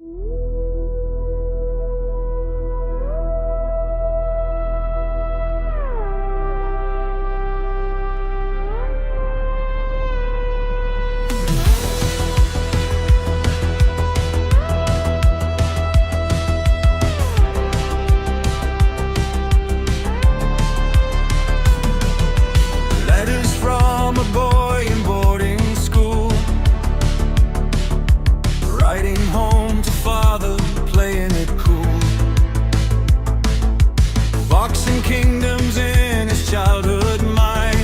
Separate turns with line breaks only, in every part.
Letters from a boy in boarding school, writing home to father, playing it cool. Boxing kingdoms in his childhood mind,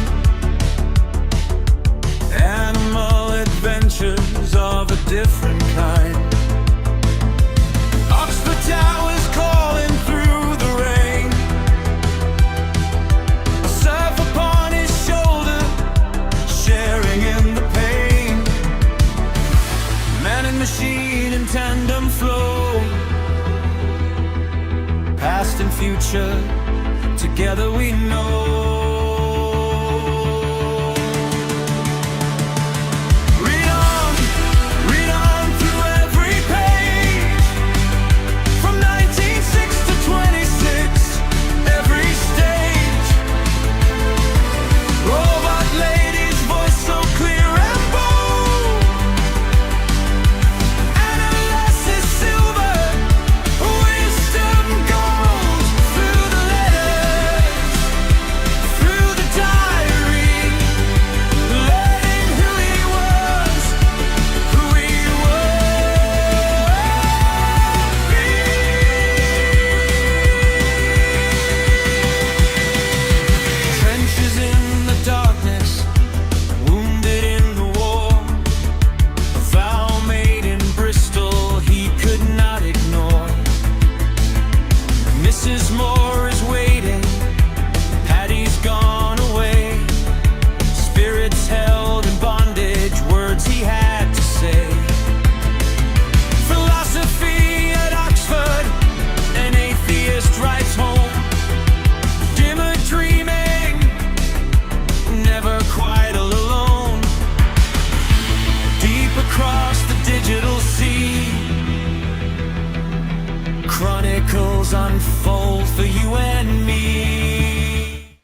animal adventures of a different kind. Oxford Towers calling through the rain, a surf upon his shoulder, sharing in the pain. Man and machine in tandem flow, past and future, together we know. Read on through every page, from 1906 to 26, every stage. Robot lady's voice so clear and bold, analysis silver, wisdom gold. Through the letters, through the diary, learning who he was, who he would be. Trenches in the darkness, wounded in the war, a vow made in Bristol he could not ignore. Mrs. Moore is waiting, Paddy's gone away. Spirits held in bondage, words he had to say. Philosophy at Oxford, an atheist writes home. Dymer dreaming, never quite all alone. Deep across the digital sea, chronicles unfold for you and me.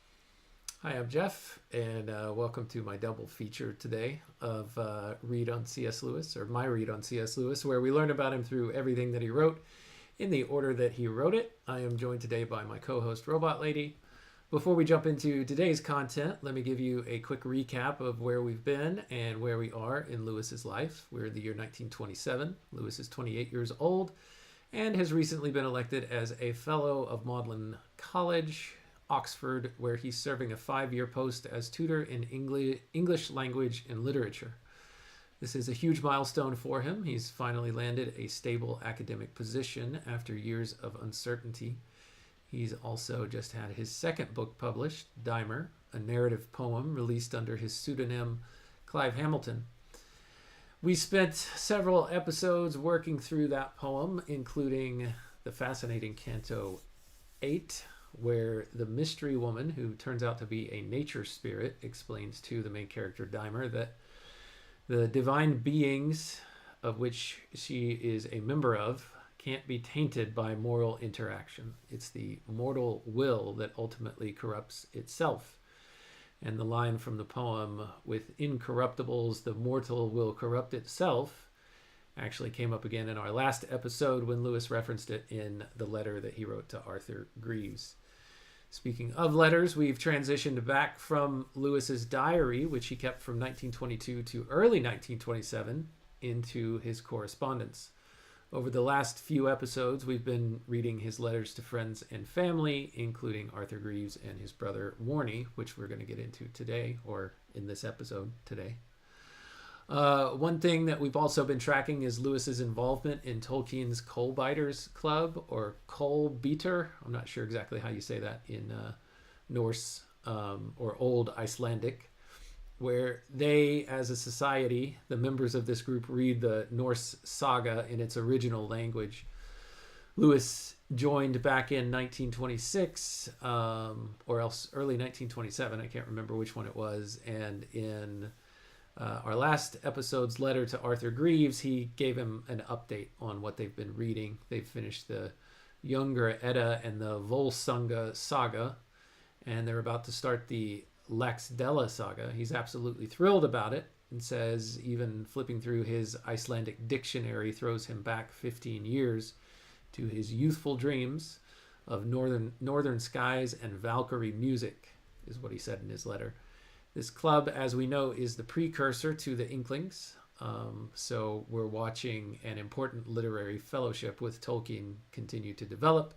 Hi, I'm Jeff, and welcome to my double feature today of Read on C.S. Lewis, or my Read on C.S. Lewis, where we learn about him through everything that he wrote in the order that he wrote it. I am joined today by my co-host, Robot Lady. Before we jump into today's content, let me give you a quick recap of where we've been and where we are in Lewis's life. We're in the year 1927. Lewis is 28 years old and has recently been elected as a Fellow of Magdelan College, Oxford, where he's serving a 5-year post as tutor in English language and literature. This is a huge milestone for him. He's finally landed a stable academic position after years of uncertainty. He's also just had his second book published, Dymer, a narrative poem released under his pseudonym Clive Hamilton. We spent several episodes working through that poem, including the fascinating Canto 8, where the mystery woman, who turns out to be a nature spirit, explains to the main character Dymer that the divine beings of which she is a member of can't be tainted by moral interaction. It's the mortal will that ultimately corrupts itself. And the line from the poem, "with incorruptibles the mortal will corrupt itself," actually came up again in our last episode when Lewis referenced it in the letter that he wrote to Arthur Greaves. Speaking of letters, we've transitioned back from Lewis's diary, which he kept from 1922 to early 1927, into his correspondence. Over the last few episodes, we've been reading his letters to friends and family, including Arthur Greaves and his brother Warnie, which we're going to get into today, or in this episode today. One thing that we've also been tracking is Lewis's involvement in Tolkien's Coal Biters Club, or Coal Beater. I'm not sure exactly how you say that in Norse or Old Icelandic, where they, as a society, the members of this group, read the Norse saga in its original language. Lewis joined back in 1926, or else early 1927, I can't remember which one it was, and in Our last episode's letter to Arthur Greaves, he gave him an update on what they've been reading. They've finished the Younger Edda and the Volsunga saga, and they're about to start the Laxdela saga. He's absolutely thrilled about it and says even flipping through his Icelandic dictionary throws him back 15 years to his youthful dreams of northern skies and Valkyrie music, is what he said in his letter. This club, as we know, is the precursor to the Inklings. So we're watching an important literary fellowship with Tolkien continue to develop.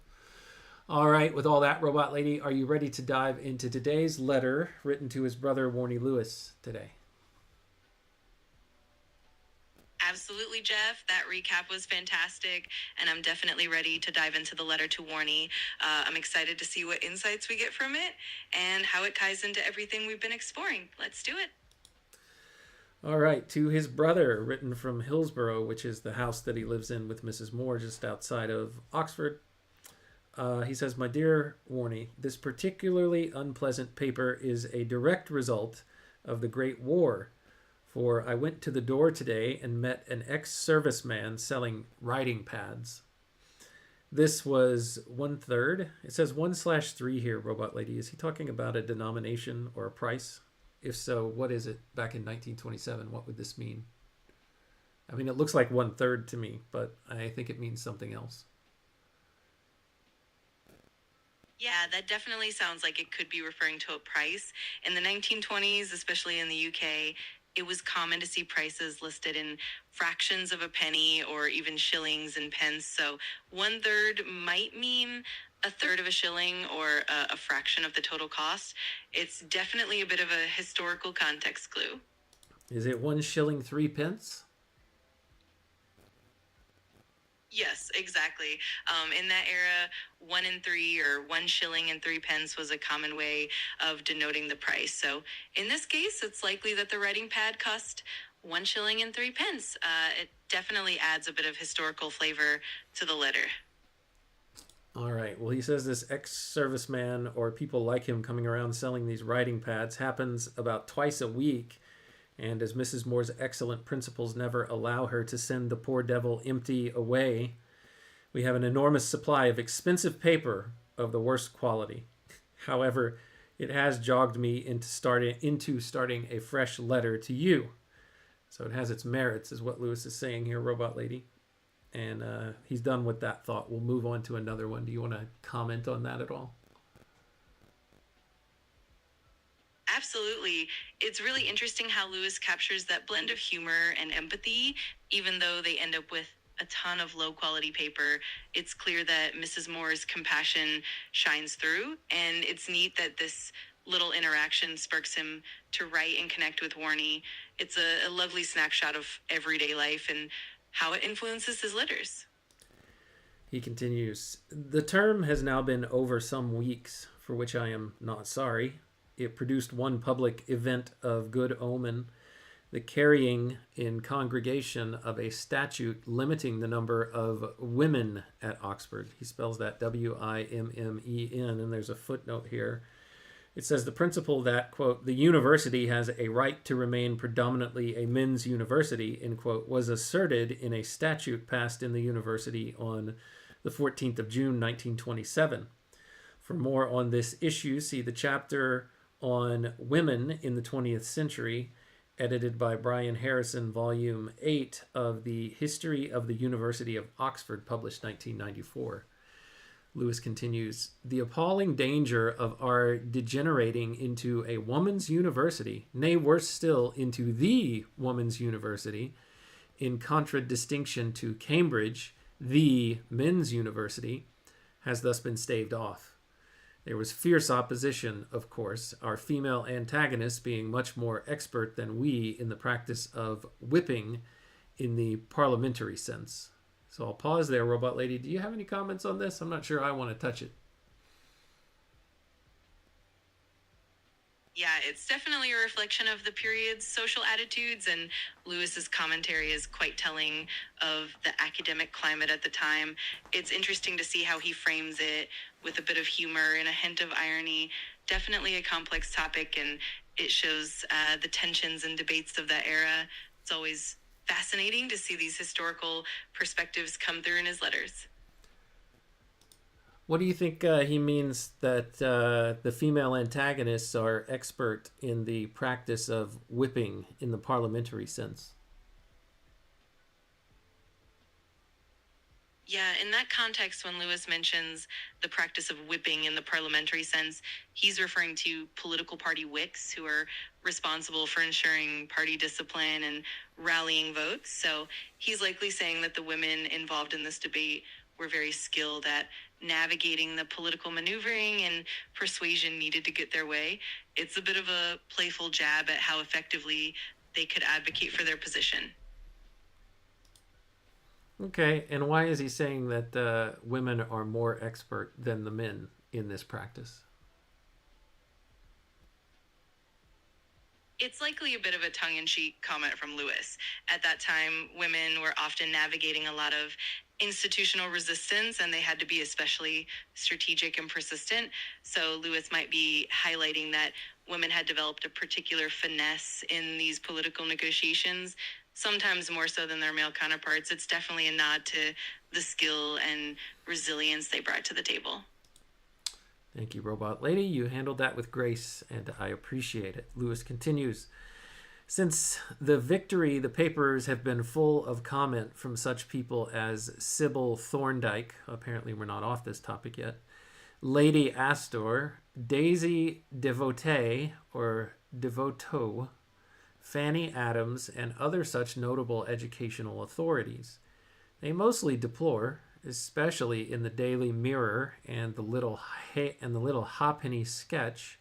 All right, with all that, Robot Lady, are you ready to dive into today's letter written to his brother, Warnie Lewis, today?
Absolutely, Jeff. That recap was fantastic, and I'm definitely ready to dive into the letter to Warnie. I'm excited to see what insights we get from it and how it ties into everything we've been exploring. Let's do it.
All right, to his brother, written from Hillsborough, which is the house that he lives in with Mrs. Moore just outside of Oxford. He says, "My dear Warnie, this particularly unpleasant paper is a direct result of the Great War. For I went to the door today and met an ex-serviceman selling writing pads. This was 1/3. It says 1/3 here, Robot Lady. Is he talking about a denomination or a price? If so, what is it back in 1927? What would this mean? I mean, it looks like 1/3 to me, but I think it means something else.
Yeah, that definitely sounds like it could be referring to a price. In the 1920s, especially in the UK, it was common to see prices listed in fractions of a penny or even shillings and pence. So 1/3 might mean 1/3 of a shilling or a fraction of the total cost. It's definitely a bit of a historical context clue.
Is it 1 shilling 3 pence?
Yes, exactly. In that era, 1 in 3 or 1 shilling and 3 pence was a common way of denoting the price. So in this case, it's likely that the writing pad cost 1 shilling and 3 pence. It definitely adds a bit of historical flavor to the letter.
All right. Well, he says this ex-serviceman or people like him coming around selling these writing pads happens about twice a week. And as Mrs. Moore's excellent principles never allow her to send the poor devil empty away, we have an enormous supply of expensive paper of the worst quality. However, it has jogged me into starting a fresh letter to you. So it has its merits, is what Lewis is saying here, Robot Lady. And he's done with that thought. We'll move on to another one. Do you want to comment on that at all?
Absolutely. It's really interesting how Lewis captures that blend of humor and empathy, even though they end up with a ton of low quality paper. It's clear that Mrs. Moore's compassion shines through, and it's neat that this little interaction sparks him to write and connect with Warnie. It's a lovely snapshot of everyday life and how it influences his letters.
He continues, "The term has now been over some weeks, for which I am not sorry. It produced one public event of good omen, the carrying in congregation of a statute limiting the number of women at Oxford." He spells that W-I-M-M-E-N, and there's a footnote here. It says the principle that, quote, "the university has a right to remain predominantly a men's university," end quote, was asserted in a statute passed in the university on the 14th of June, 1927. For more on this issue, see the chapter on Women in the 20th Century, edited by Brian Harrison, Volume 8 of the History of the University of Oxford, published 1994. Lewis continues, "The appalling danger of our degenerating into a woman's university, nay, worse still, into the woman's university, in contradistinction to Cambridge, the men's university, has thus been staved off. There was fierce opposition, of course, our female antagonists being much more expert than we in the practice of whipping in the parliamentary sense." So I'll pause there, Robot Lady. Do you have any comments on this? I'm not sure I want to touch it.
Yeah, it's definitely a reflection of the period's social attitudes, and Lewis's commentary is quite telling of the academic climate at the time. It's interesting to see how he frames it with a bit of humor and a hint of irony. Definitely a complex topic, and It shows the tensions and debates of that era. It's always fascinating to see these historical perspectives come through in his letters.
What do you think he means that the female antagonists are expert in the practice of whipping in the parliamentary sense?
Yeah, in that context, when Lewis mentions the practice of whipping in the parliamentary sense, he's referring to political party whips who are responsible for ensuring party discipline and rallying votes. So he's likely saying that the women involved in this debate were very skilled at navigating the political maneuvering and persuasion needed to get their way. It's a bit of a playful jab at how effectively they could advocate for their position.
Okay, and why is he saying that women are more expert than the men in this practice?
It's likely a bit of a tongue-in-cheek comment from Lewis. At that time, women were often navigating a lot of institutional resistance, and they had to be especially strategic and persistent. So Lewis might be highlighting that women had developed a particular finesse in these political negotiations, sometimes more so than their male counterparts. It's definitely a nod to the skill and resilience they brought to the table.
Thank you, Robot Lady. You handled that with grace, and I appreciate it. Lewis continues. Since the victory, the papers have been full of comment from such people as Sybil Thorndike, apparently we're not off this topic yet, Lady Astor, Daisy Devote, or Devoto, Fanny Adams, and other such notable educational authorities. They mostly deplore, especially in the Daily Mirror and the Little Ha'penny Sketch,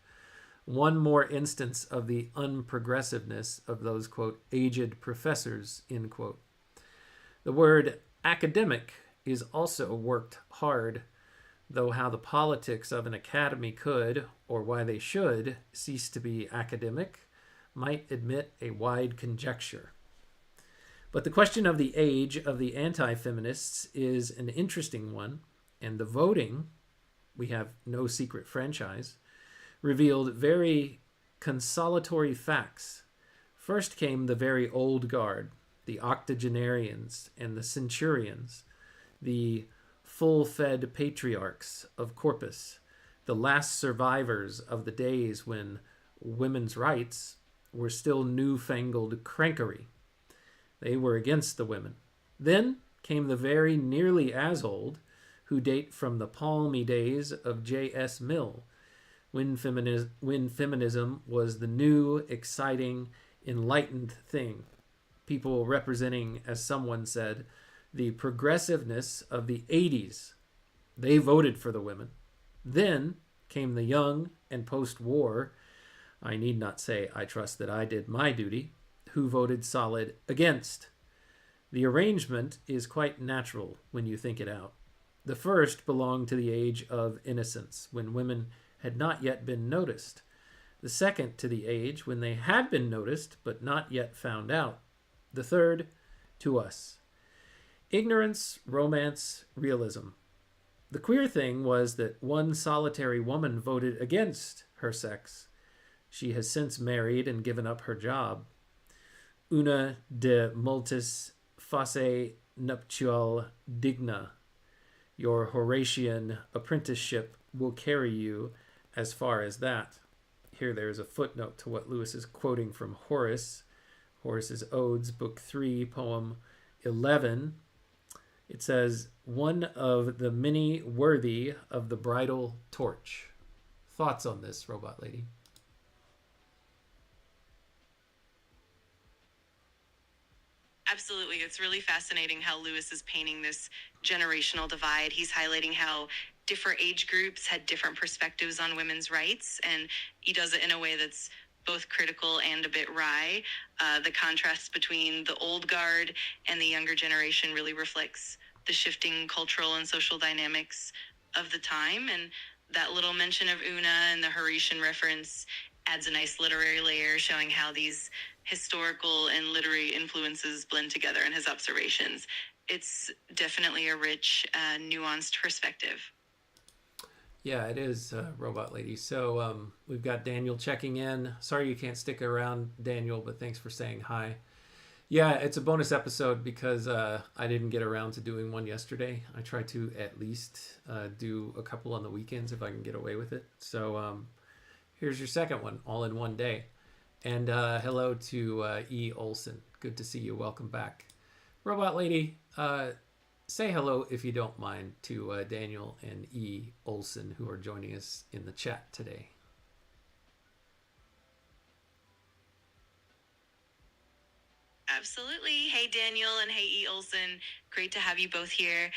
one more instance of the unprogressiveness of those, quote, aged professors, end quote. The word academic is also worked hard, though how the politics of an academy could, or why they should, cease to be academic might admit a wide conjecture. But the question of the age of the anti-feminists is an interesting one, and the voting, we have no secret franchise, revealed very consolatory facts. First came the very old guard, the octogenarians and the centurions, the full-fed patriarchs of Corpus, the last survivors of the days when women's rights were still newfangled crankery. They were against the women. Then came the very nearly as old, who date from the palmy days of J.S. Mill, when feminism was the new, exciting, enlightened thing. People representing, as someone said, the progressiveness of the 80s. They voted for the women. Then came the young and post-war, I need not say I trust that I did my duty, who voted solid against. The arrangement is quite natural when you think it out. The first belonged to the age of innocence, when women had not yet been noticed. The second to the age when they had been noticed but not yet found out. The third to us. Ignorance, romance, realism. The queer thing was that one solitary woman voted against her sex. She has since married and given up her job. Una de multis face nuptial digna. Your Horatian apprenticeship will carry you as far as that. Here there's a footnote to what Lewis is quoting from Horace, Horace's Odes, Book 3, Poem 11. It says, one of the many worthy of the bridal torch. Thoughts on this, Robot Lady?
Absolutely. It's really fascinating how Lewis is painting this generational divide. He's highlighting how different age groups had different perspectives on women's rights, and he does it in a way that's both critical and a bit wry. The contrast between the old guard and the younger generation really reflects the shifting cultural and social dynamics of the time, and that little mention of Una and the Horatian reference adds a nice literary layer showing how these historical and literary influences blend together in his observations. It's definitely a rich, nuanced perspective.
Yeah, it is, Robot Lady. So we've got Daniel checking in. Sorry you can't stick around, Daniel, but thanks for saying hi. Yeah, it's a bonus episode because I didn't get around to doing one yesterday. I try to at least do a couple on the weekends if I can get away with it. So here's your second one, all in one day. And hello to E. Olson. Good to see you. Welcome back. Robot Lady, say hello, if you don't mind, to Daniel and E. Olson, who are joining us in the chat today.
Absolutely. Hey, Daniel, and hey, E. Olson. Great to have you both here.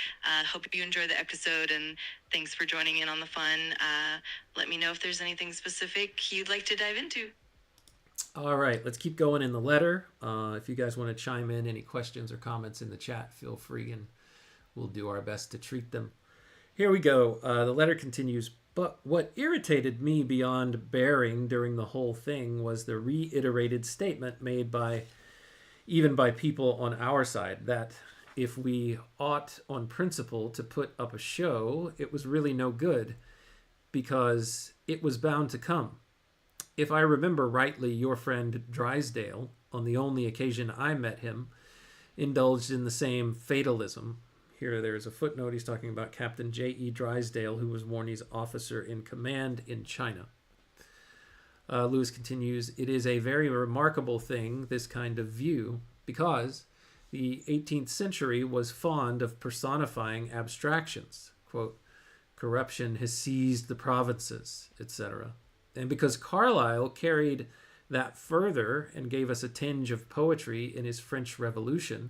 Hope you enjoy the episode, and thanks for joining in on the fun. Let me know if there's anything specific you'd like to dive into.
All right, let's keep going in the letter. If you guys want to chime in, any questions or comments in the chat, feel free, and we'll do our best to treat them. Here we go. The letter continues. But what irritated me beyond bearing during the whole thing was the reiterated statement made even by people on our side, that if we ought on principle to put up a show, it was really no good, because it was bound to come. If I remember rightly, your friend Drysdale, on the only occasion I met him, indulged in the same fatalism. Here there's a footnote. He's talking about Captain J.E. Drysdale, who was Warney's officer in command in China. Lewis continues, it is a very remarkable thing, this kind of view, because the 18th century was fond of personifying abstractions. Quote, corruption has seized the provinces, etc. And because Carlyle carried that further and gave us a tinge of poetry in his French Revolution,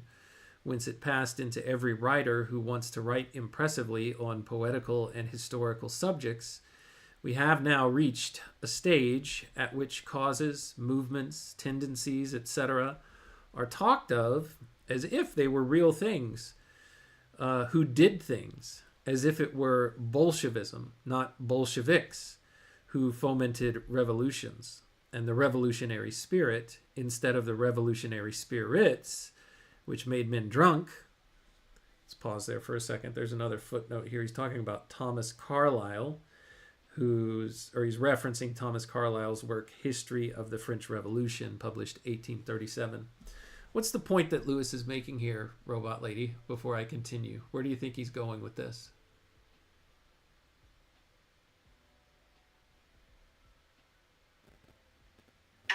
whence it passed into every writer who wants to write impressively on poetical and historical subjects, we have now reached a stage at which causes, movements, tendencies, etc. are talked of as if they were real things, who did things, as if it were Bolshevism, not Bolsheviks, who fomented revolutions, and the revolutionary spirit, instead of the revolutionary spirits, which made men drunk. Let's pause there for a second. There's another footnote here. He's talking about Thomas Carlyle, he's referencing Thomas Carlyle's work, History of the French Revolution, published 1837. What's the point that Lewis is making here, Robot Lady, before I continue? Where do you think he's going with this?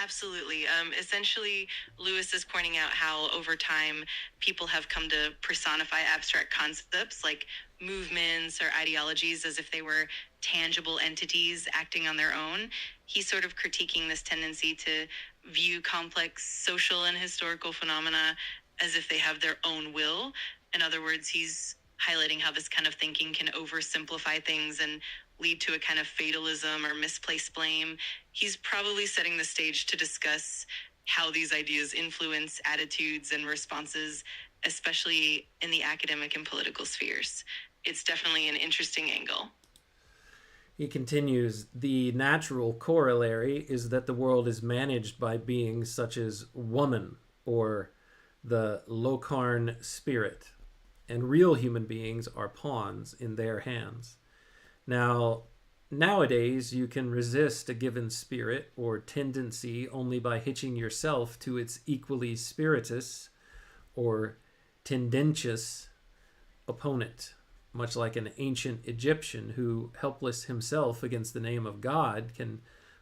Absolutely. Essentially, Lewis is pointing out how over time people have come to personify abstract concepts like movements or ideologies as if they were tangible entities acting on their own. He's sort of critiquing this tendency to view complex social and historical phenomena as if they have their own will. In other words, he's highlighting how this kind of thinking can oversimplify things and lead to a kind of fatalism or misplaced blame. He's probably setting the stage to discuss how these ideas influence attitudes and responses, especially in the academic and political spheres. It's definitely an interesting angle.
He continues, the natural corollary is that the world is managed by beings such as woman, or the Locarn spirit, and real human beings are pawns in their hands. Now, nowadays, you can resist a given spirit or tendency only by hitching yourself to its equally spiritus or tendentious opponent, much like an ancient Egyptian who, helpless himself against the name of God, can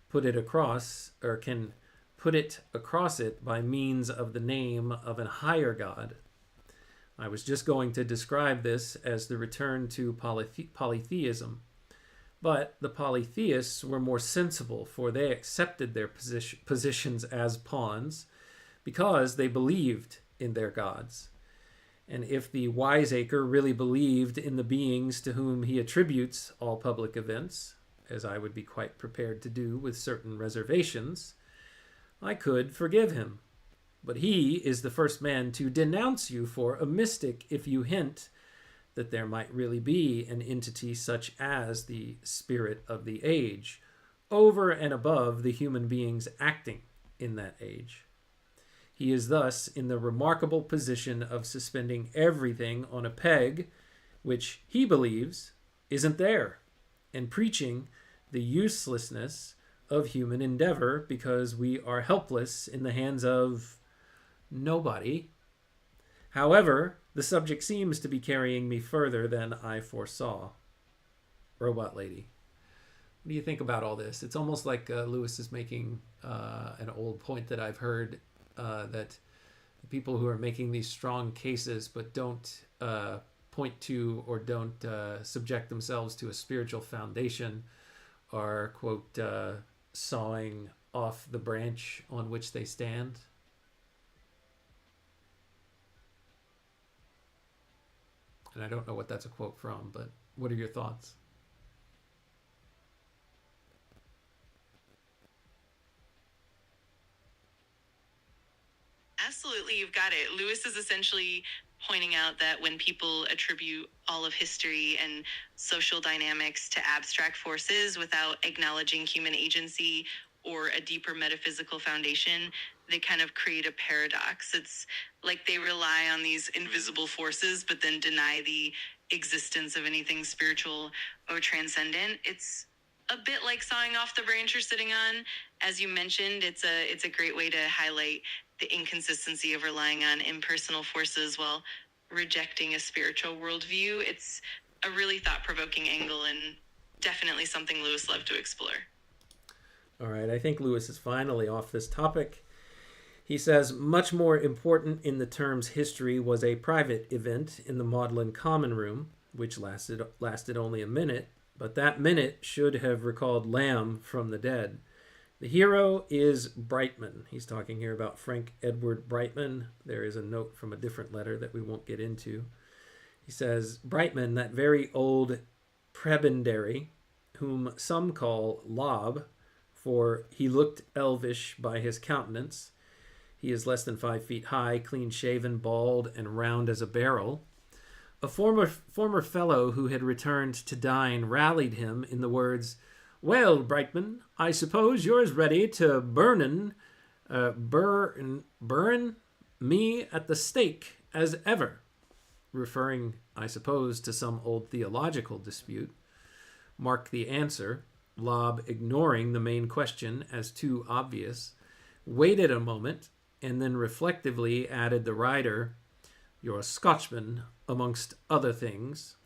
put it across it by means of the name of an higher God. I was just going to describe this as the return to polytheism. But the polytheists were more sensible, for they accepted their positions as pawns because they believed in their gods. And if the wiseacre really believed in the beings to whom he attributes all public events, as I would be quite prepared to do with certain reservations, I could forgive him. But he is the first man to denounce you for a mystic if you hint that there might really be an entity such as the spirit of the age, over and above the human beings acting in that age. He is thus in the remarkable position of suspending everything on a peg which he believes isn't there, and preaching the uselessness of human endeavor because we are helpless in the hands of nobody. However, the subject seems to be carrying me further than I foresaw. Robot Lady. What do you think about all this? It's almost like Lewis is making an old point that I've heard, that the people who are making these strong cases but don't point to or don't subject themselves to a spiritual foundation are, quote, sawing off the branch on which they stand. And I don't know what that's a quote from, but what are your thoughts?
Absolutely, you've got it. Lewis is essentially pointing out that when people attribute all of history and social dynamics to abstract forces without acknowledging human agency or a deeper metaphysical foundation, they kind of create a paradox. It's like they rely on these invisible forces, but then deny the existence of anything spiritual or transcendent. It's a bit like sawing off the branch you're sitting on. As you mentioned, it's a great way to highlight the inconsistency of relying on impersonal forces while rejecting a spiritual worldview. It's a really thought-provoking angle and definitely something Lewis loved to explore.
All right, I think Lewis is finally off this topic. He says, much more important in the term's history was a private event in the Magdalen common room, which lasted only a minute, but that minute should have recalled Lamb from the dead. The hero is Brightman. He's talking here about Frank Edward Brightman. There is a note from a different letter that we won't get into. He says, Brightman, that very old prebendary, whom some call Lob, for he looked elvish by his countenance. He is less than 5 feet high, clean-shaven, bald, and round as a barrel. A former fellow who had returned to dine rallied him in the words, well, Brightman, I suppose you're as ready to burn me at the stake as ever, referring, I suppose, to some old theological dispute. Mark the answer, Lob, ignoring the main question as too obvious, waited a moment, and then reflectively added the writer, you're a Scotchman, amongst other things.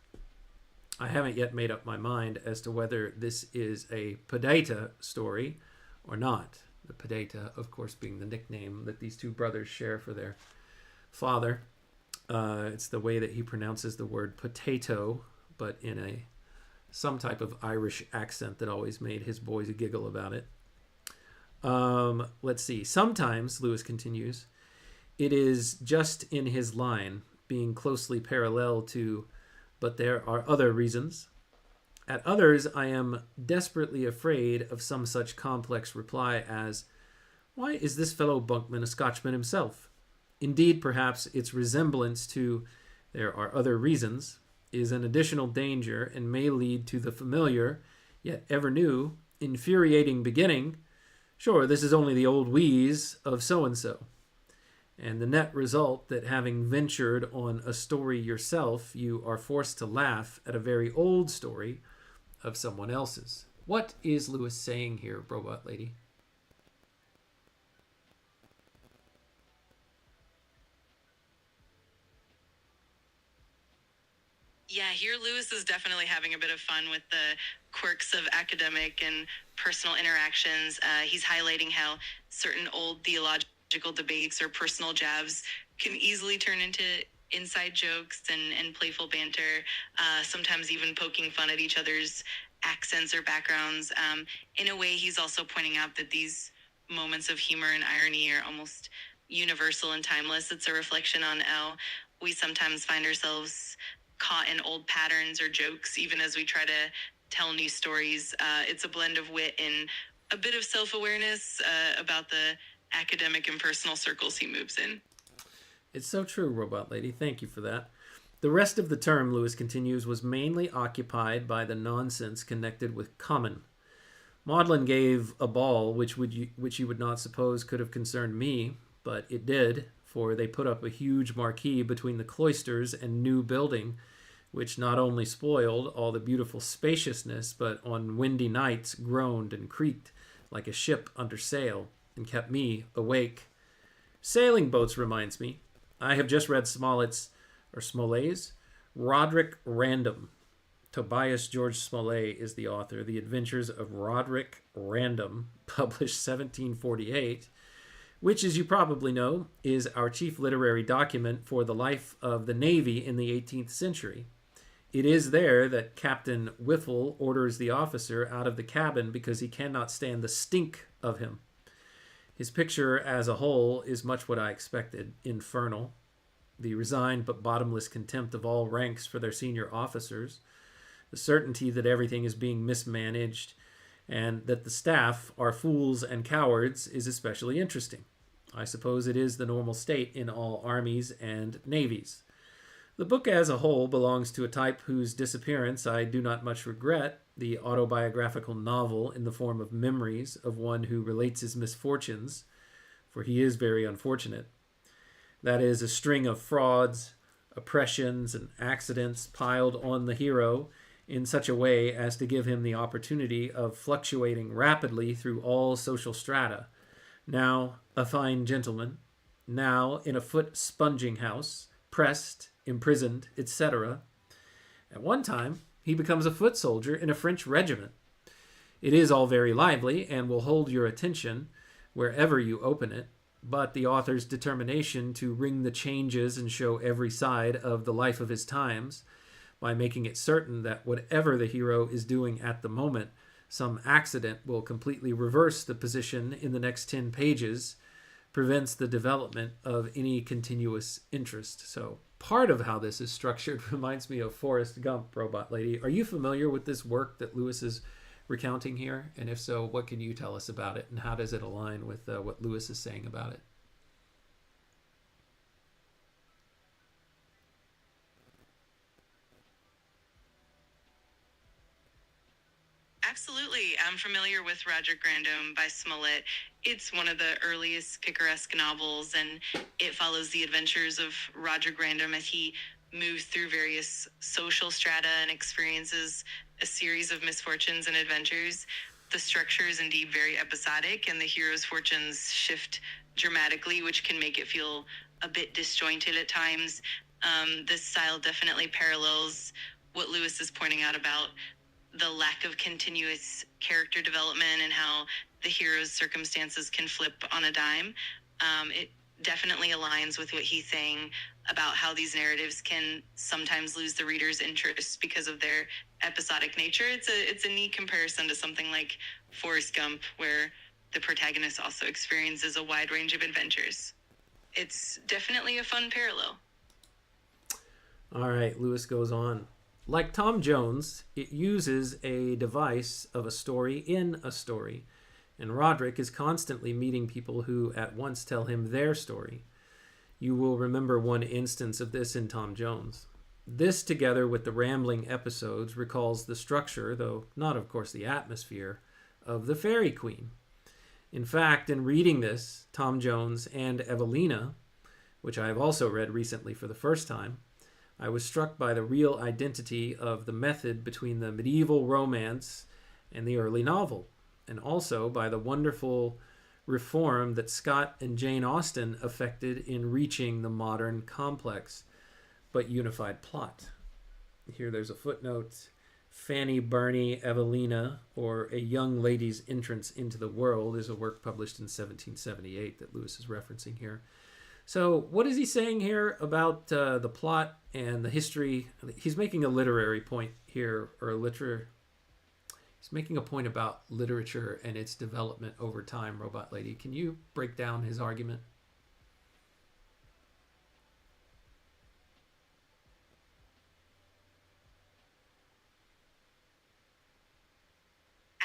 I haven't yet made up my mind as to whether this is a Podata story or not. The Podata, of course, being the nickname that these two brothers share for their father. It's the way that he pronounces the word potato, but in some type of Irish accent that always made his boys giggle about it. Let's see. Sometimes, Lewis continues, it is just in his line, being closely parallel to, but there are other reasons. At others, I am desperately afraid of some such complex reply as, why is this fellow Bunkman a Scotchman himself? Indeed, perhaps its resemblance to, there are other reasons, is an additional danger and may lead to the familiar, yet ever new, infuriating beginning, sure, this is only the old wheeze of so-and-so. And the net result that having ventured on a story yourself, you are forced to laugh at a very old story of someone else's. What is Lewis saying here, Robot Lady?
Yeah, here Lewis is definitely having a bit of fun with the quirks of academic and personal interactions. He's highlighting how certain old theological debates or personal jabs can easily turn into inside jokes and playful banter, sometimes even poking fun at each other's accents or backgrounds. In a way, he's also pointing out that these moments of humor and irony are almost universal and timeless. It's a reflection on how we sometimes find ourselves caught in old patterns or jokes, even as we try to tell new stories. It's a blend of wit and a bit of self-awareness about the academic and personal circles he moves in.
It's so true, Robot Lady. Thank you for that. The rest of the term, Lewis continues, was mainly occupied by the nonsense connected with common. Magdalen gave a ball which you would not suppose could have concerned me, but it did, for they put up a huge marquee between the cloisters and new building, which not only spoiled all the beautiful spaciousness, but on windy nights groaned and creaked like a ship under sail and kept me awake. Sailing boats reminds me. I have just read Smollet's Roderick Random. Tobias George Smollett is the author. The Adventures of Roderick Random, published 1748, which, as you probably know, is our chief literary document for the life of the Navy in the 18th century. It is there that Captain Whiffle orders the officer out of the cabin because he cannot stand the stink of him. His picture as a whole is much what I expected: infernal. The resigned but bottomless contempt of all ranks for their senior officers, the certainty that everything is being mismanaged, and that the staff are fools and cowards is especially interesting. I suppose it is the normal state in all armies and navies. The book as a whole belongs to a type whose disappearance I do not much regret, the autobiographical novel in the form of memories of one who relates his misfortunes, for he is very unfortunate. That is, a string of frauds, oppressions, and accidents piled on the hero in such a way as to give him the opportunity of fluctuating rapidly through all social strata. Now a fine gentleman, now in a foot sponging house, pressed, imprisoned, etc. At one time, he becomes a foot soldier in a French regiment. It is all very lively and will hold your attention wherever you open it, but the author's determination to ring the changes and show every side of the life of his times, by making it certain that whatever the hero is doing at the moment, some accident will completely reverse the position in the next 10 pages, prevents the development of any continuous interest. So part of how this is structured reminds me of Forrest Gump, Robot Lady. Are you familiar with this work that Lewis is recounting here? And if so, what can you tell us about it? And how does it align with what Lewis is saying about it?
Absolutely. I'm familiar with Roderick Random by Smollett. It's one of the earliest picaresque novels, and it follows the adventures of Roderick Random as he moves through various social strata and experiences a series of misfortunes and adventures. The structure is indeed very episodic, and the hero's fortunes shift dramatically, which can make it feel a bit disjointed at times. This style definitely parallels what Lewis is pointing out about the lack of continuous character development and how the hero's circumstances can flip on a dime. It definitely aligns with what he's saying about how these narratives can sometimes lose the reader's interest because of their episodic nature. It's a neat comparison to something like Forrest Gump, where the protagonist also experiences a wide range of adventures. It's definitely a fun parallel.
All right, Lewis goes on. Like Tom Jones, it uses a device of a story in a story, and Roderick is constantly meeting people who at once tell him their story. You will remember one instance of this in Tom Jones. This, together with the rambling episodes, recalls the structure, though not, of course, the atmosphere, of the Fairy Queen. In fact, in reading this, Tom Jones and Evelina, which I have also read recently for the first time, I was struck by the real identity of the method between the medieval romance and the early novel, and also by the wonderful reform that Scott and Jane Austen effected in reaching the modern complex but unified plot. Here there's a footnote. Fanny Burney Evelina, or A Young Lady's Entrance into the World, is a work published in 1778 that Lewis is referencing here. So what is he saying here about the plot and the history? He's making a literary point here, or he's making a point about literature and its development over time, Robot Lady. Can you break down his argument?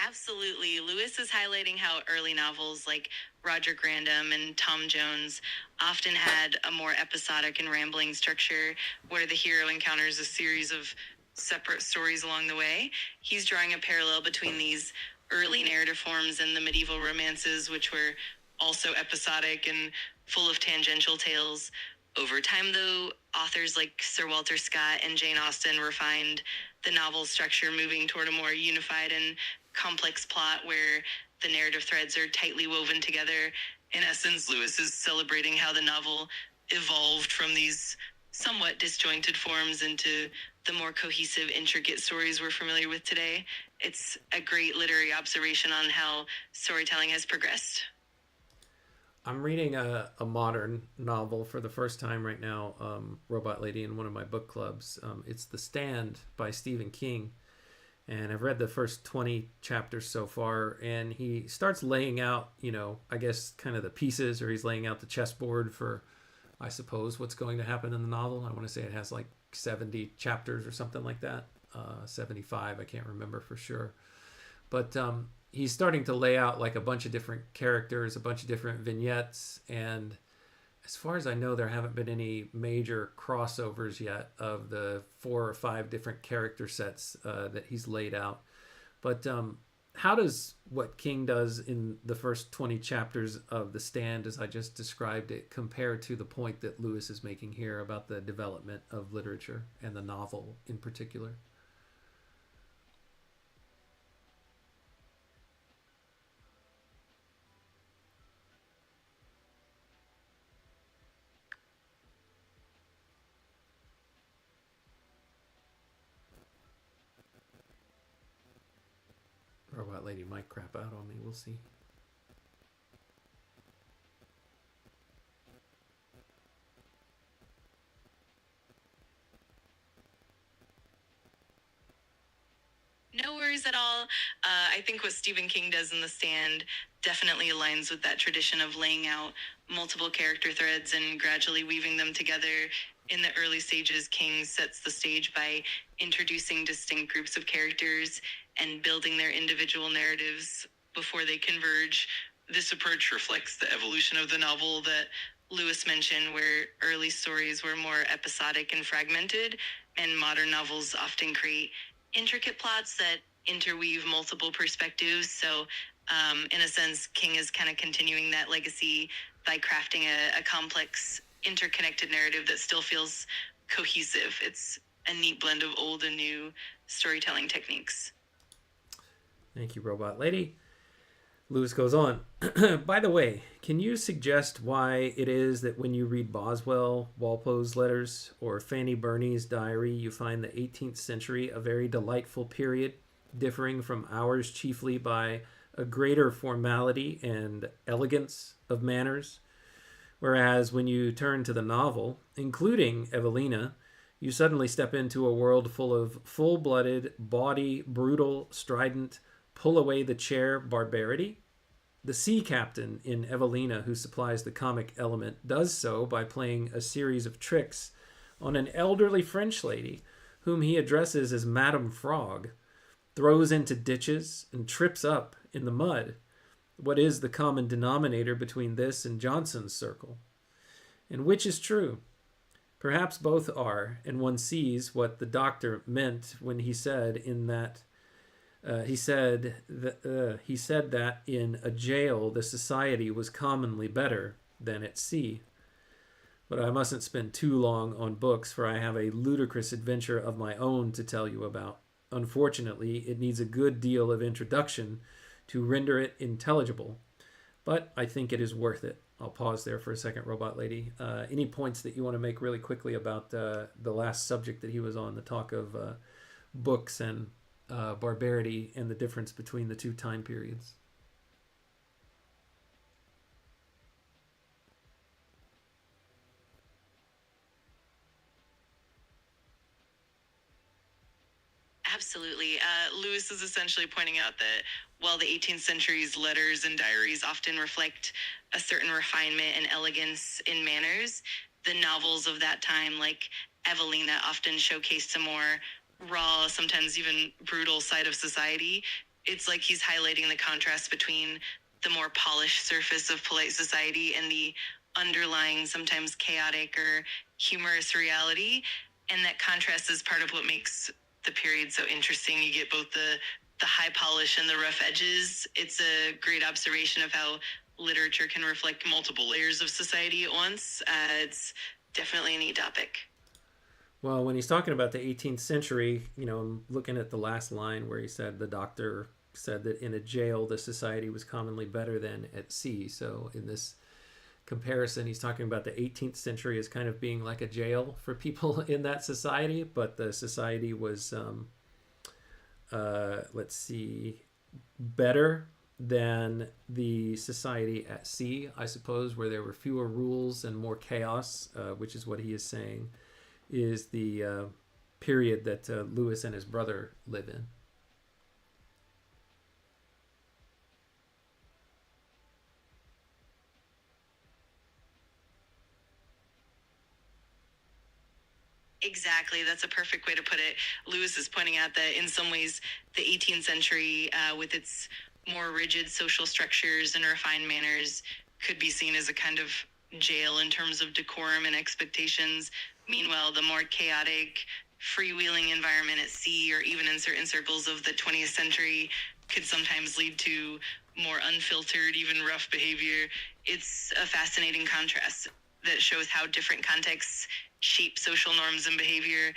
Absolutely. Lewis is highlighting how early novels like Roderick Random and Tom Jones often had a more episodic and rambling structure where the hero encounters a series of separate stories along the way. He's drawing a parallel between these early narrative forms and the medieval romances, which were also episodic and full of tangential tales. Over time, though, authors like Sir Walter Scott and Jane Austen refined the novel's structure, moving toward a more unified and complex plot where the narrative threads are tightly woven together. In essence, Lewis is celebrating how the novel evolved from these somewhat disjointed forms into the more cohesive, intricate stories we're familiar with today. It's a great literary observation on how storytelling has progressed.
I'm reading a modern novel for the first time right now, Robot Lady, in one of my book clubs. It's The Stand by Stephen King. And I've read the first 20 chapters so far. And he starts laying out, I guess kind of the pieces, or he's laying out the chessboard for, I suppose, what's going to happen in the novel. I want to say it has like 70 chapters or something like that. 75, I can't remember for sure. But he's starting to lay out like a bunch of different characters, a bunch of different vignettes, and as far as I know, there haven't been any major crossovers yet of the 4 or 5 different character sets that he's laid out. But how does what King does in the first 20 chapters of The Stand, as I just described it, compare to the point that Lewis is making here about the development of literature and the novel in particular? Robot Lady might crap out on me. We'll see.
No worries at all. I think what Stephen King does in The Stand definitely aligns with that tradition of laying out multiple character threads and gradually weaving them together. In the early stages, King sets the stage by introducing distinct groups of characters and building their individual narratives before they converge. This approach reflects the evolution of the novel that Lewis mentioned, where early stories were more episodic and fragmented, and modern novels often create intricate plots that interweave multiple perspectives. So, in a sense, King is kind of continuing that legacy by crafting a complex, interconnected narrative that still feels cohesive. It's a neat blend of old and new storytelling techniques.
Thank you, Robot Lady. Lewis goes on. By the way, can you suggest why it is that when you read Boswell, Walpole's letters, or Fanny Burney's diary, you find the 18th century a very delightful period, differing from ours chiefly by a greater formality and elegance of manners? Whereas when you turn to the novel, including Evelina, you suddenly step into a world full of full-blooded, bawdy, brutal, strident, pull-away-the-chair barbarity. The sea captain in Evelina, who supplies the comic element, does so by playing a series of tricks on an elderly French lady whom he addresses as Madame Frog, throws into ditches, and trips up in the mud. What is the common denominator between this and Johnson's circle? And which is true? Perhaps both are, and one sees what the doctor meant when he said he said that in a jail the society was commonly better than at sea. But I mustn't spend too long on books, for I have a ludicrous adventure of my own to tell you about. Unfortunately, it needs a good deal of introduction to render it intelligible, but I think it is worth it. I'll pause there for a second, Robot Lady. Any points that you want to make really quickly about the last subject that he was on, the talk of books and barbarity and the difference between the two time periods?
Absolutely. Lewis is essentially pointing out that while the 18th century's letters and diaries often reflect a certain refinement and elegance in manners, the novels of that time, like Evelina, often showcased a more raw, sometimes even brutal side of society. It's like he's highlighting the contrast between the more polished surface of polite society and the underlying, sometimes chaotic or humorous reality. And that contrast is part of what makes the period so interesting. You get both the high polish and the rough edges. It's a great observation of how literature can reflect multiple layers of society at once. It's definitely a neat topic.
Well, when he's talking about the 18th century, I'm looking at the last line where he said the doctor said that in a jail the society was commonly better than at sea. So in this comparison, he's talking about the 18th century as kind of being like a jail for people in that society, but the society was, better than the society at sea, I suppose, where there were fewer rules and more chaos, which is what he is saying is the period that Lewis and his brother live in.
Exactly. That's a perfect way to put it. Lewis is pointing out that in some ways, the 18th century, with its more rigid social structures and refined manners, could be seen as a kind of jail in terms of decorum and expectations. Meanwhile, the more chaotic, freewheeling environment at sea, or even in certain circles of the 20th century, could sometimes lead to more unfiltered, even rough behavior. It's a fascinating contrast that shows how different contexts shape social norms and behavior.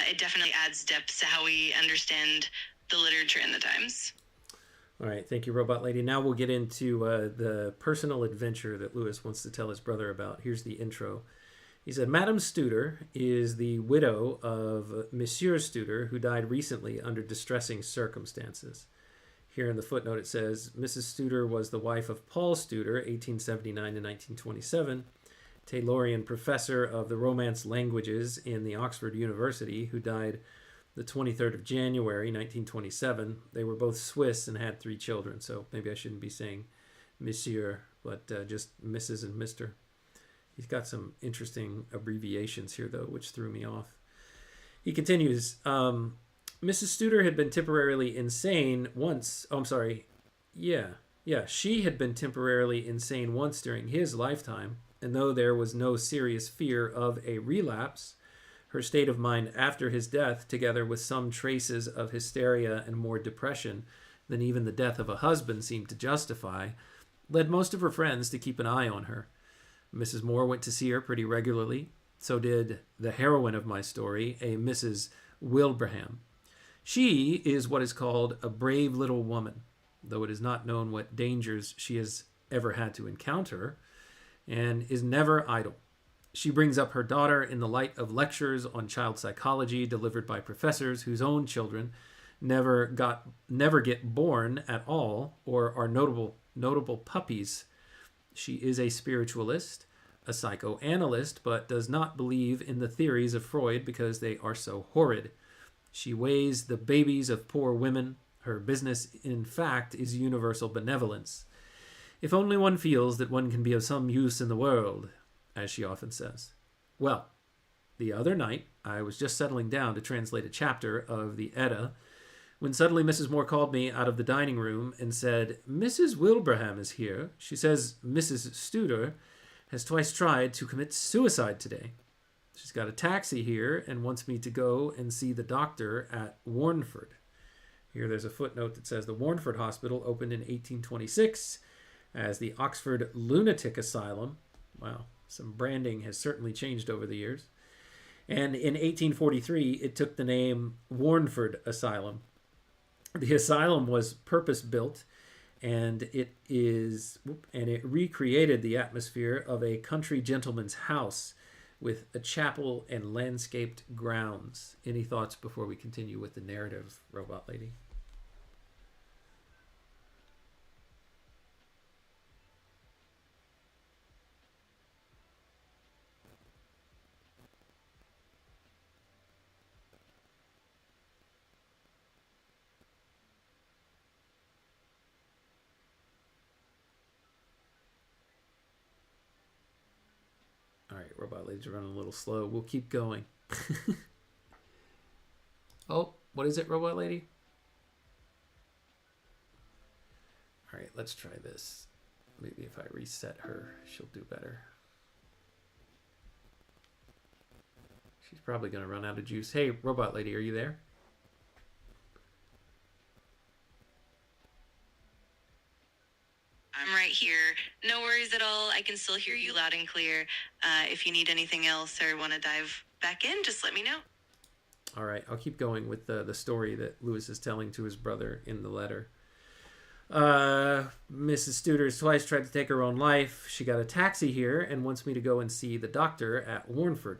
It definitely adds depth to how we understand the literature in the times.
All right, thank you, Robot Lady. Now we'll get into the personal adventure that Lewis wants to tell his brother about. Here's the intro. He said, Madame Tutor is the widow of Monsieur Tutor, who died recently under distressing circumstances. Here in the footnote it says, Mrs. Tutor was the wife of Paul Tutor, 1879 to 1927, Taylorian professor of the Romance languages in the Oxford University, who died the 23rd of January, 1927. They were both Swiss and had 3 children, so maybe I shouldn't be saying Monsieur, but just Mrs. and Mr. He's got some interesting abbreviations here, though, which threw me off. He continues, Mrs. Tutor had been temporarily insane once. Oh, I'm sorry. Yeah, she had been temporarily insane once during his lifetime, and though there was no serious fear of a relapse, her state of mind after his death, together with some traces of hysteria and more depression than even the death of a husband seemed to justify, led most of her friends to keep an eye on her. Mrs. Moore went to see her pretty regularly. So did the heroine of my story, a Mrs. Wilbraham. She is what is called a brave little woman, though it is not known what dangers she has ever had to encounter, and is never idle. She brings up her daughter in the light of lectures on child psychology delivered by professors whose own children never get born at all or are notable puppies. She is a spiritualist, a psychoanalyst, but does not believe in the theories of Freud because they are so horrid. She weighs the babies of poor women. Her business, in fact, is universal benevolence. If only one feels that one can be of some use in the world, as she often says. Well, the other night, I was just settling down to translate a chapter of the Edda, when suddenly Mrs. Moore called me out of the dining room and said, Mrs. Wilbraham is here. She says Mrs. Tutor has twice tried to commit suicide today. She's got a taxi here and wants me to go and see the doctor at Warnford. Here there's a footnote that says the Warnford Hospital opened in 1826 as the Oxford Lunatic Asylum. Wow, some branding has certainly changed over the years. And in 1843, it took the name Warnford Asylum. The asylum was purpose-built, and it recreated the atmosphere of a country gentleman's house with a chapel and landscaped grounds. Any thoughts before we continue with the narrative, Robot Lady? All right, Robot Lady's running a little slow. We'll keep going. Oh, what is it, Robot Lady? All right, let's try this. Maybe if I reset her, she'll do better. She's probably going to run out of juice. Hey, Robot Lady, are you there?
I'm right here. No worries at all. I can still hear you loud and clear. If you need anything else or want to dive back in, just let me know.
All right, I'll keep going with the story that Lewis is telling to his brother in the letter. Mrs. Studer's twice tried to take her own life. She got a taxi here and wants me to go and see the doctor at Warnford.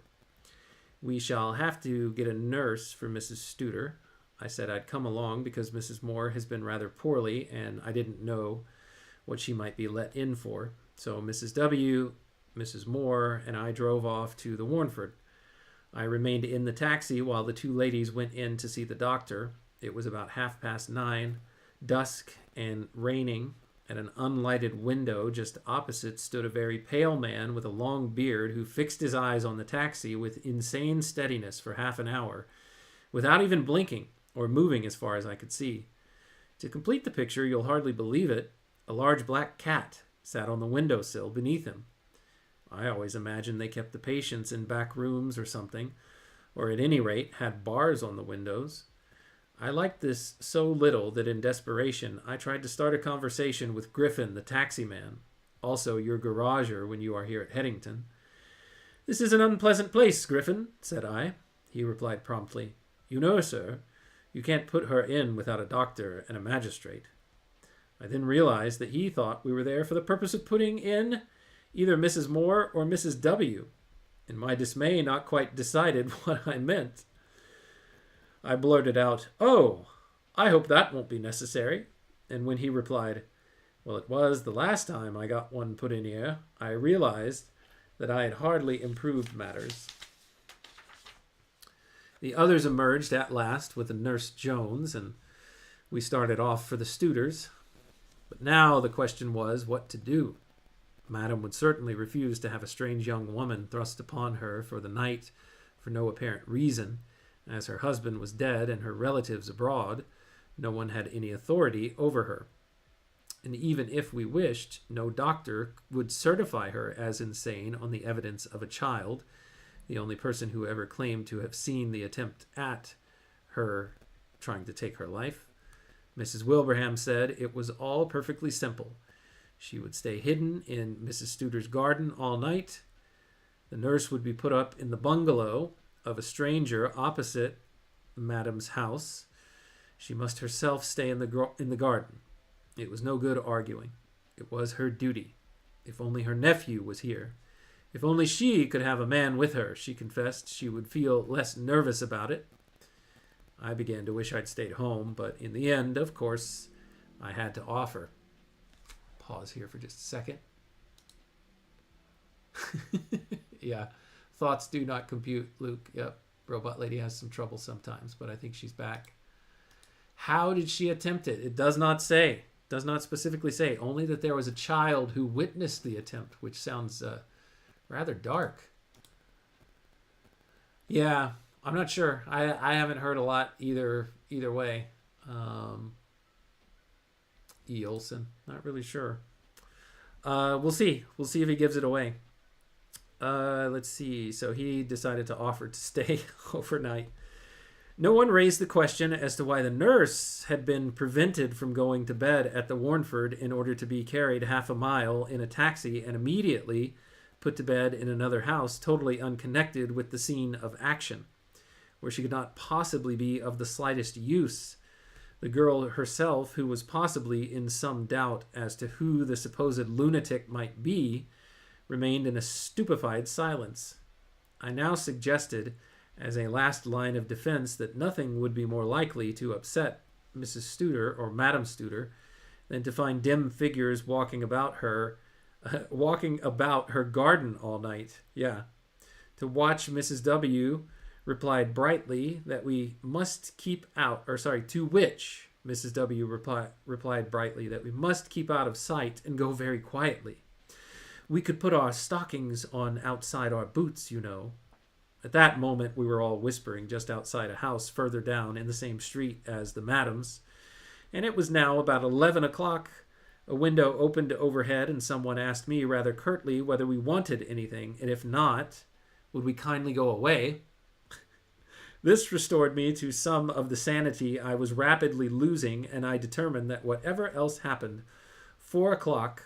We shall have to get a nurse for Mrs. Studer. I said I'd come along because Mrs. Moore has been rather poorly and I didn't know what she might be let in for. So Mrs. W., Mrs. Moore, and I drove off to the Warnford. I remained in the taxi while the two ladies went in to see the doctor. It was about 9:30, dusk and raining. At an unlighted window just opposite stood a very pale man with a long beard who fixed his eyes on the taxi with insane steadiness for half an hour, without even blinking or moving as far as I could see. To complete the picture, you'll hardly believe it, a large black cat sat on the windowsill beneath him. I always imagined they kept the patients in back rooms or something, or at any rate had bars on the windows. I liked this so little that in desperation I tried to start a conversation with Griffin, the taxi man, also your garager when you are here at Headington. "This is an unpleasant place, Griffin," said I. He replied promptly, "You know, sir, you can't put her in without a doctor and a magistrate." I then realized that he thought we were there for the purpose of putting in either Mrs. Moore or Mrs. W. In my dismay, not quite decided what I meant. I blurted out, "Oh, I hope that won't be necessary." And when he replied, "Well, it was the last time I got one put in here," I realized that I had hardly improved matters. The others emerged at last with a Nurse Jones, and we started off for the Studers. But now the question was what to do. Madam would certainly refuse to have a strange young woman thrust upon her for the night for no apparent reason. As her husband was dead and her relatives abroad, no one had any authority over her. And even if we wished, no doctor would certify her as insane on the evidence of a child, the only person who ever claimed to have seen the attempt at her trying to take her life. Mrs. Wilbraham said it was all perfectly simple. She would stay hidden in Mrs. Studer's garden all night. The nurse would be put up in the bungalow of a stranger opposite Madam's house. She must herself stay in the garden. It was no good arguing. It was her duty. If only her nephew was here. If only she could have a man with her, she confessed, she would feel less nervous about it. I began to wish I'd stayed home, but in the end, of course, I had to offer. Pause here for just a second. Yeah. Thoughts do not compute, Luke. Yep. Robot lady has some trouble sometimes, but I think she's back. How did she attempt it? It does not say. Does not specifically say. Only that there was a child who witnessed the attempt, which sounds rather dark. Yeah, I'm not sure. I haven't heard a lot either way. E. Olson, not really sure. We'll see. We'll see if he gives it away. Let's see. So he decided to offer to stay overnight. No one raised the question as to why the nurse had been prevented from going to bed at the Warnford in order to be carried half a mile in a taxi and immediately put to bed in another house totally unconnected with the scene of action, where she could not possibly be of the slightest use. The girl herself, who was possibly in some doubt as to who the supposed lunatic might be, remained in a stupefied silence. I now suggested, as a last line of defense, that nothing would be more likely to upset Mrs. Studer or Madam Studer than to find dim figures walking about her garden all night. Yeah. To watch Mrs. W. replied brightly that we must keep out, to which Mrs. W. replied brightly that we must keep out of sight and go very quietly. We could put our stockings on outside our boots, you know. At that moment, we were all whispering just outside a house further down in the same street as the Madams, and it was now about 11 o'clock. A window opened overhead, and someone asked me rather curtly whether we wanted anything, and if not, would we kindly go away? This restored me to some of the sanity I was rapidly losing, and I determined that whatever else happened, 4 o'clock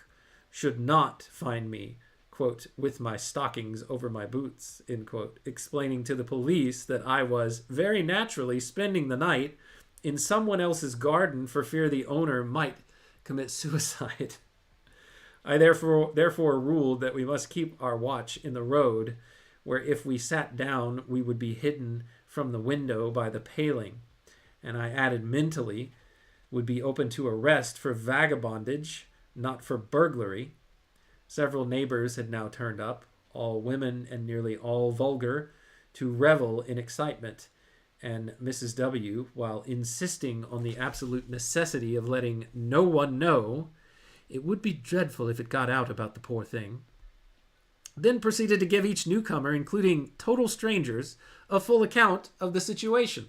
should not find me quote, with my stockings over my boots, end quote, explaining to the police that I was very naturally spending the night in someone else's garden for fear the owner might commit suicide. I therefore ruled that we must keep our watch in the road, where if we sat down, we would be hidden from the window by the paling. And I added mentally, would be open to arrest for vagabondage, not for burglary. Several neighbors had now turned up, all women and nearly all vulgar, to revel in excitement, and Mrs. W., while insisting on the absolute necessity of letting no one know, it would be dreadful if it got out about the poor thing, then proceeded to give each newcomer, including total strangers, a full account of the situation.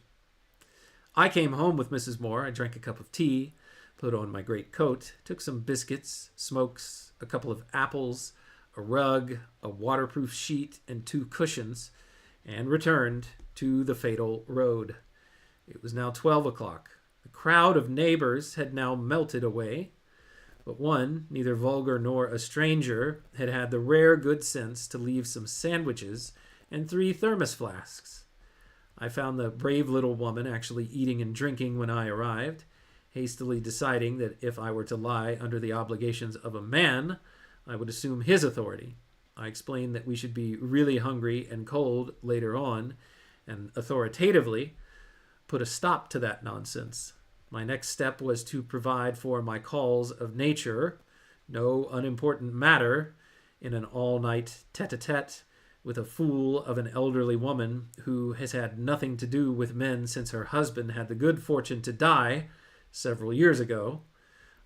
I came home with Mrs. Moore. I drank a cup of tea, put on my great coat, took some biscuits, smokes, a couple of apples, a rug, a waterproof sheet, and 2 cushions, and returned to the fatal road. It was now 12 o'clock. The crowd of neighbors had now melted away, but one, neither vulgar nor a stranger, had had the rare good sense to leave some sandwiches and 3 thermos flasks. I found the brave little woman actually eating and drinking when I arrived, hastily deciding that if I were to lie under the obligations of a man, I would assume his authority. I explained that we should be really hungry and cold later on, and authoritatively put a stop to that nonsense. My next step was to provide for my calls of nature, no unimportant matter, in an all-night tete-a-tete with a fool of an elderly woman who has had nothing to do with men since her husband had the good fortune to die several years ago,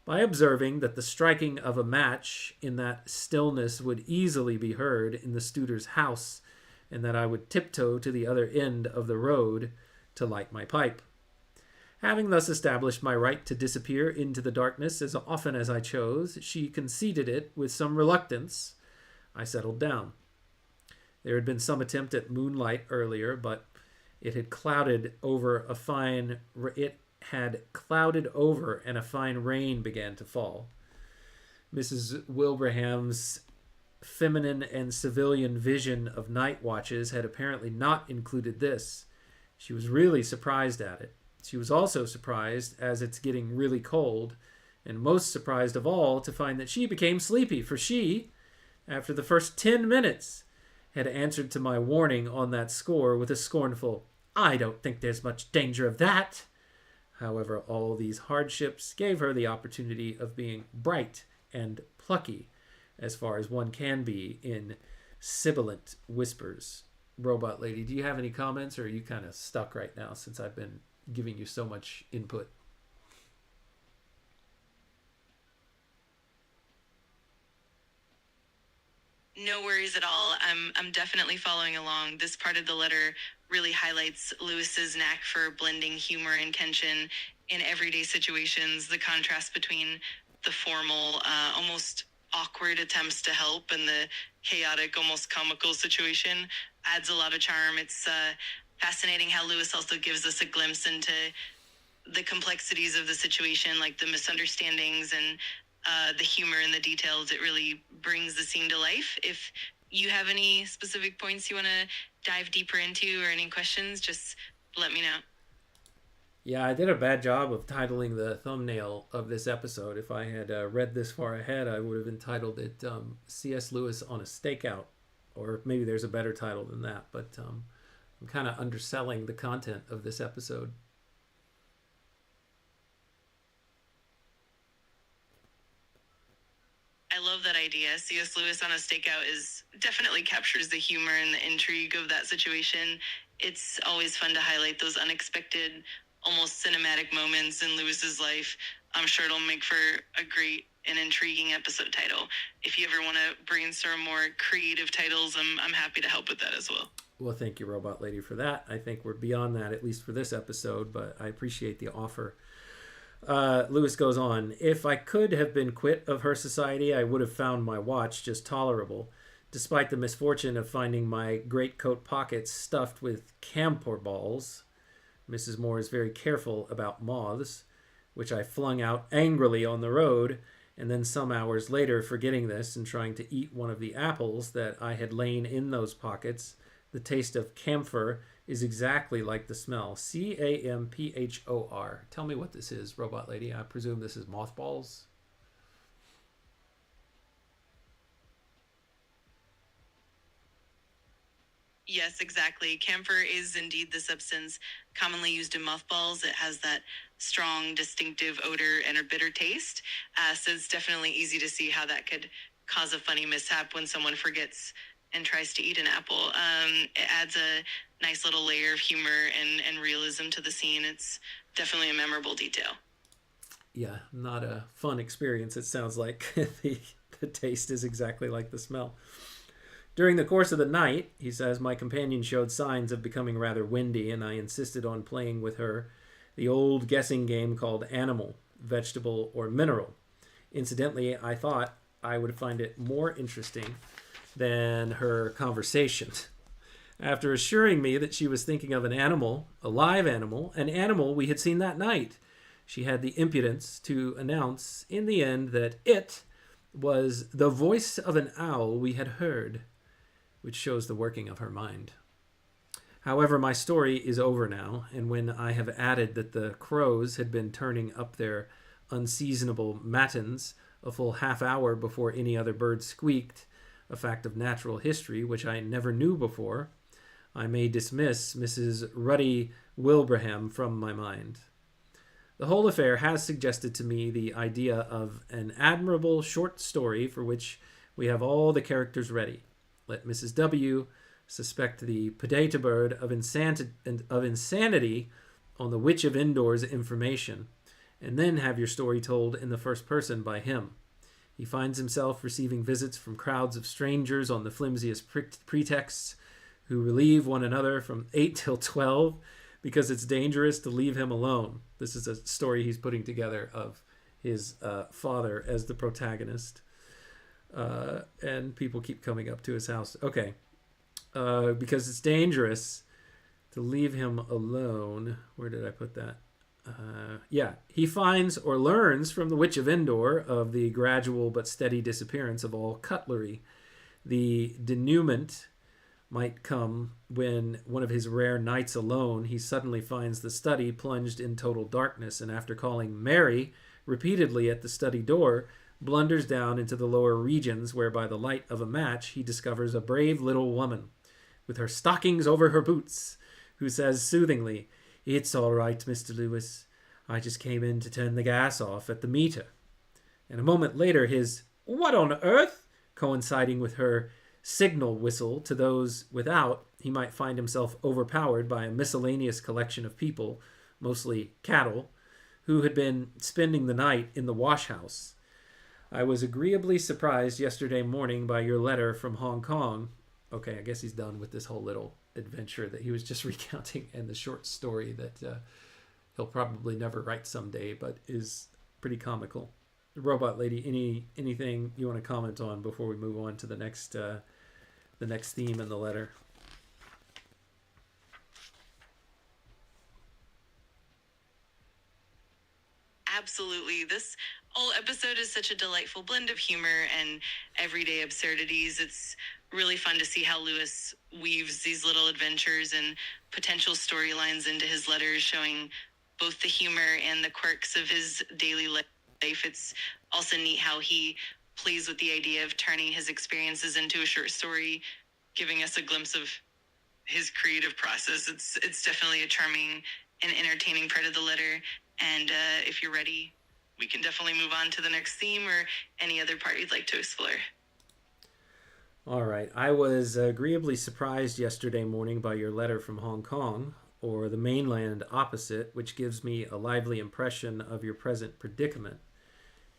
by observing that the striking of a match in that stillness would easily be heard in the Tutor's house, and that I would tiptoe to the other end of the road to light my pipe. Having thus established my right to disappear into the darkness as often as I chose, she conceded it with some reluctance. I settled down. There had been some attempt at moonlight earlier, but it had clouded over and a fine rain began to fall. Mrs. Wilbraham's feminine and civilian vision of night watches had apparently not included this. She was really surprised at it. She was also surprised as it's getting really cold, and most surprised of all to find that she became sleepy, for she, after the first 10 minutes, had answered to my warning on that score with a scornful, "I don't think there's much danger of that." However, all these hardships gave her the opportunity of being bright and plucky, as far as one can be in sibilant whispers. Robot Lady, do you have any comments, or are you kind of stuck right now since I've been giving you so much input?
No worries at all. I'm definitely following along. This part of the letter really highlights Lewis's knack for blending humor and tension in everyday situations. The contrast between the formal, almost awkward attempts to help and the chaotic, almost comical situation adds a lot of charm. It's fascinating how Lewis also gives us a glimpse into the complexities of the situation, like the misunderstandings and the humor and the details. It really brings the scene to life. If you have any specific points you want to dive deeper into or any questions, just let me know.
Yeah, I did a bad job of titling the thumbnail of this episode. If I had read this far ahead, I would have entitled it C.S. Lewis on a Stakeout, or maybe there's a better title than that, but I'm kind of underselling the content of this episode.
I love that idea. C.S. Lewis on a Stakeout definitely captures the humor and the intrigue of that situation. It's always fun to highlight those unexpected, almost cinematic moments in Lewis's life. I'm sure it'll make for a great and intriguing episode title. If you ever want to brainstorm more creative titles, I'm happy to help with that as well.
Well, thank you, Robot Lady, for that. I think we're beyond that, at least for this episode, but I appreciate the offer. Lewis goes on, if I could have been quit of her society, I would have found my watch just tolerable, despite the misfortune of finding my greatcoat pockets stuffed with camphor balls. Mrs. Moore is very careful about moths, which I flung out angrily on the road, and then some hours later forgetting this and trying to eat one of the apples that I had lain in those pockets. The taste of camphor is exactly like the smell. Camphor. Tell me what this is, Robot Lady. I presume this is mothballs.
Yes, exactly. Camphor is indeed the substance commonly used in mothballs. It has that strong, distinctive odor and a bitter taste. So it's definitely easy to see how that could cause a funny mishap when someone forgets and tries to eat an apple. It adds a nice little layer of humor and realism to the scene. It's definitely a memorable detail.
Yeah, not a fun experience. It sounds like the taste is exactly like the smell. During the course of the night, he says, my companion showed signs of becoming rather windy, and I insisted on playing with her the old guessing game called Animal, Vegetable, or Mineral. Incidentally, I thought I would find it more interesting than her conversation. After assuring me that she was thinking of an animal, a live animal, an animal we had seen that night, she had the impudence to announce in the end that it was the voice of an owl we had heard, which shows the working of her mind. However, my story is over now, and when I have added that the crows had been turning up their unseasonable matins a full half hour before any other bird squeaked, a fact of natural history which I never knew before, I may dismiss Mrs. Ruddy Wilbraham from my mind. The whole affair has suggested to me the idea of an admirable short story for which we have all the characters ready. Let Mrs. W. suspect the potato bird of insanity on the Witch of Endore's information, and then have your story told in the first person by him. He finds himself receiving visits from crowds of strangers on the flimsiest pretexts, who relieve one another from 8 till 12 because it's dangerous to leave him alone. This is a story he's putting together of his father as the protagonist. And people keep coming up to his house. Okay. Because it's dangerous to leave him alone. Where did I put that? He finds or learns from the Witch of Endor of the gradual but steady disappearance of all cutlery. The denouement might come when, one of his rare nights alone, he suddenly finds the study plunged in total darkness, and after calling Mary repeatedly at the study door, blunders down into the lower regions, where by the light of a match he discovers a brave little woman with her stockings over her boots, who says soothingly, "It's all right, Mr. Lewis. I just came in to turn the gas off at the meter." And a moment later his "What on earth?" coinciding with her signal whistle to those without, he might find himself overpowered by a miscellaneous collection of people, mostly cattle, who had been spending the night in the wash house. I was agreeably surprised yesterday morning by your letter from Hong Kong. Okay, I guess he's done with this whole little adventure that he was just recounting and the short story that he'll probably never write someday, but is pretty comical. Robot Lady, anything you want to comment on before we move on to the next theme in the letter?
Absolutely. This whole episode is such a delightful blend of humor and everyday absurdities. It's really fun to see how Lewis weaves these little adventures and potential storylines into his letters, showing both the humor and the quirks of his daily life. It's also neat how he plays with the idea of turning his experiences into a short story, giving us a glimpse of his creative process. It's definitely a charming and entertaining part of the letter. And if you're ready, we can definitely move on to the next theme or any other part you'd like to explore.
All right. I was agreeably surprised yesterday morning by your letter from Hong Kong, or the mainland opposite, which gives me a lively impression of your present predicament.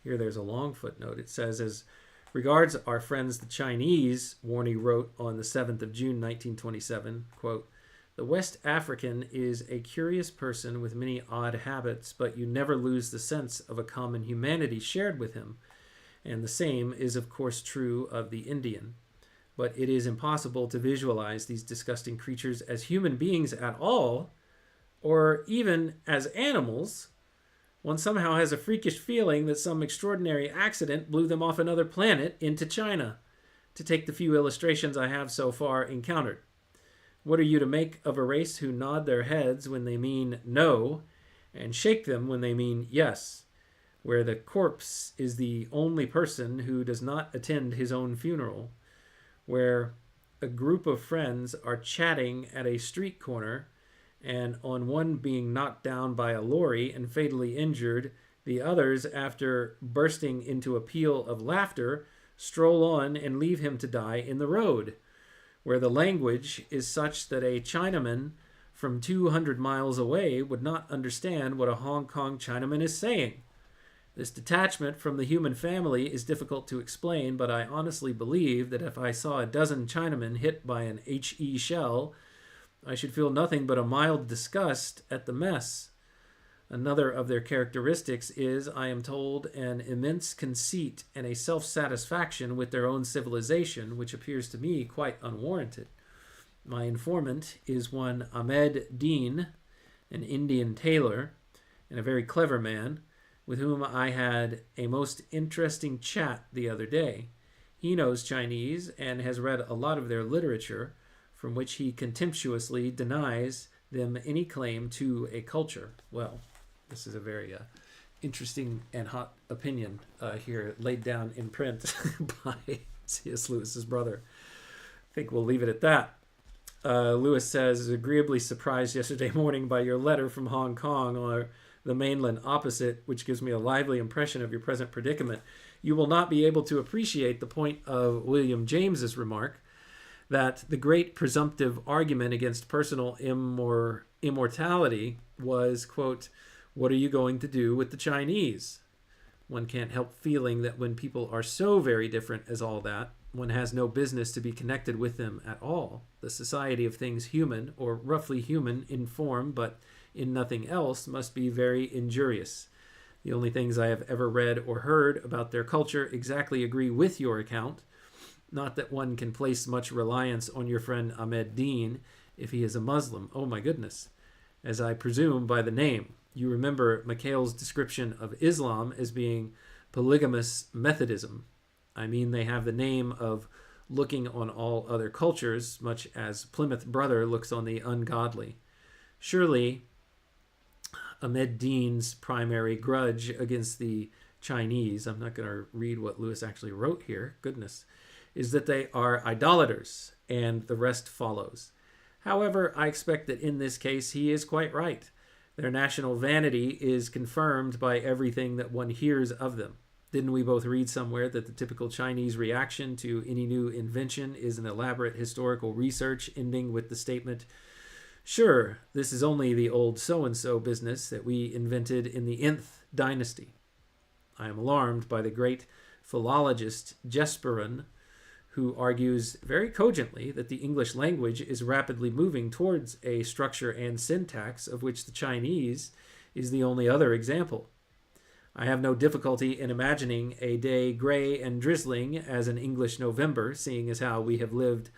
Here there's a long footnote. It says, as regards our friends the Chinese, Warney wrote on the 7th of June, 1927, quote, "The West African is a curious person with many odd habits, but you never lose the sense of a common humanity shared with him. And the same is of course true of the Indian. But it is impossible to visualize these disgusting creatures as human beings at all, or even as animals, One somehow has a freakish feeling that some extraordinary accident blew them off another planet into China, to take the few illustrations I have so far encountered. What are you to make of a race who nod their heads when they mean no, and shake them when they mean yes, where the corpse is the only person who does not attend his own funeral, where a group of friends are chatting at a street corner, and on one being knocked down by a lorry and fatally injured, the others, after bursting into a peal of laughter, stroll on and leave him to die in the road, where the language is such that a Chinaman from 200 miles away would not understand what a Hong Kong Chinaman is saying. This detachment from the human family is difficult to explain, but I honestly believe that if I saw a dozen Chinamen hit by an HE shell, I should feel nothing but a mild disgust at the mess. Another of their characteristics is, I am told, an immense conceit and a self-satisfaction with their own civilization, which appears to me quite unwarranted. My informant is one Ahmed Dean, an Indian tailor, and a very clever man, with whom I had a most interesting chat the other day. He knows Chinese and has read a lot of their literature, from which he contemptuously denies them any claim to a culture. Well, this is a very interesting and hot opinion here laid down in print by C.S. Lewis's brother. I think we'll leave it at that. Lewis says, agreeably surprised yesterday morning by your letter from Hong Kong or the mainland opposite, which gives me a lively impression of your present predicament. You will not be able to appreciate the point of William James's remark that the great presumptive argument against personal immortality was, quote, what are you going to do with the Chinese? One can't help feeling that when people are so very different as all that, one has no business to be connected with them at all. The society of things human, or roughly human in form, but in nothing else, must be very injurious. The only things I have ever read or heard about their culture exactly agree with your account. Not that one can place much reliance on your friend Ahmed Dean if he is a Muslim. Oh my goodness. As I presume by the name. You remember Mikhail's description of Islam as being polygamous Methodism. I mean, they have the name of looking on all other cultures, much as Plymouth Brother looks on the ungodly. Surely, Ahmed Dean's primary grudge against the Chinese, I'm not going to read what Lewis actually wrote here, goodness, is that they are idolaters, and the rest follows. However, I expect that in this case he is quite right. Their national vanity is confirmed by everything that one hears of them. Didn't we both read somewhere that the typical Chinese reaction to any new invention is an elaborate historical research ending with the statement, sure, this is only the old so-and-so business that we invented in the nth dynasty. I am alarmed by the great philologist Jesperon, who argues very cogently that the English language is rapidly moving towards a structure and syntax of which the Chinese is the only other example. I have no difficulty in imagining a day gray and drizzling as an English November, seeing as how we have lived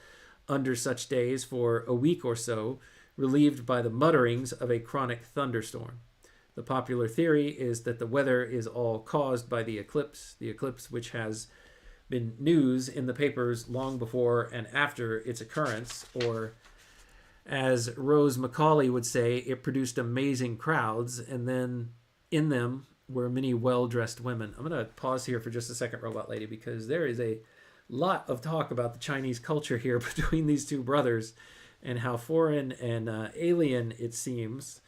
under such days for a week or so, relieved by the mutterings of a chronic thunderstorm. The popular theory is that the weather is all caused by the eclipse which has been news in the papers long before and after its occurrence, or as Rose Macaulay would say, it produced amazing crowds, and then in them were many well-dressed women. I'm going to pause here for just a second, Robot Lady, because there is a lot of talk about the Chinese culture here between these two brothers and how foreign and alien it seems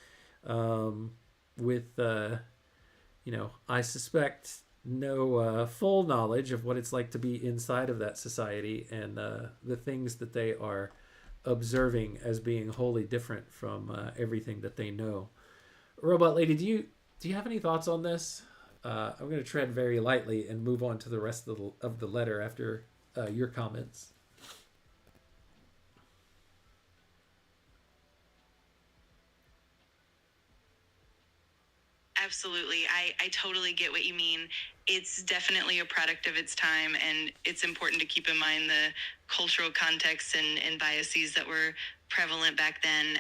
with, I suspect no full knowledge of what it's like to be inside of that society and the things that they are observing as being wholly different from everything that they know. Robot Lady, do you have any thoughts on this? I'm going to tread very lightly and move on to the rest of the letter after your comments.
Absolutely. I totally get what you mean. It's definitely a product of its time, and it's important to keep in mind the cultural context and biases that were prevalent back then.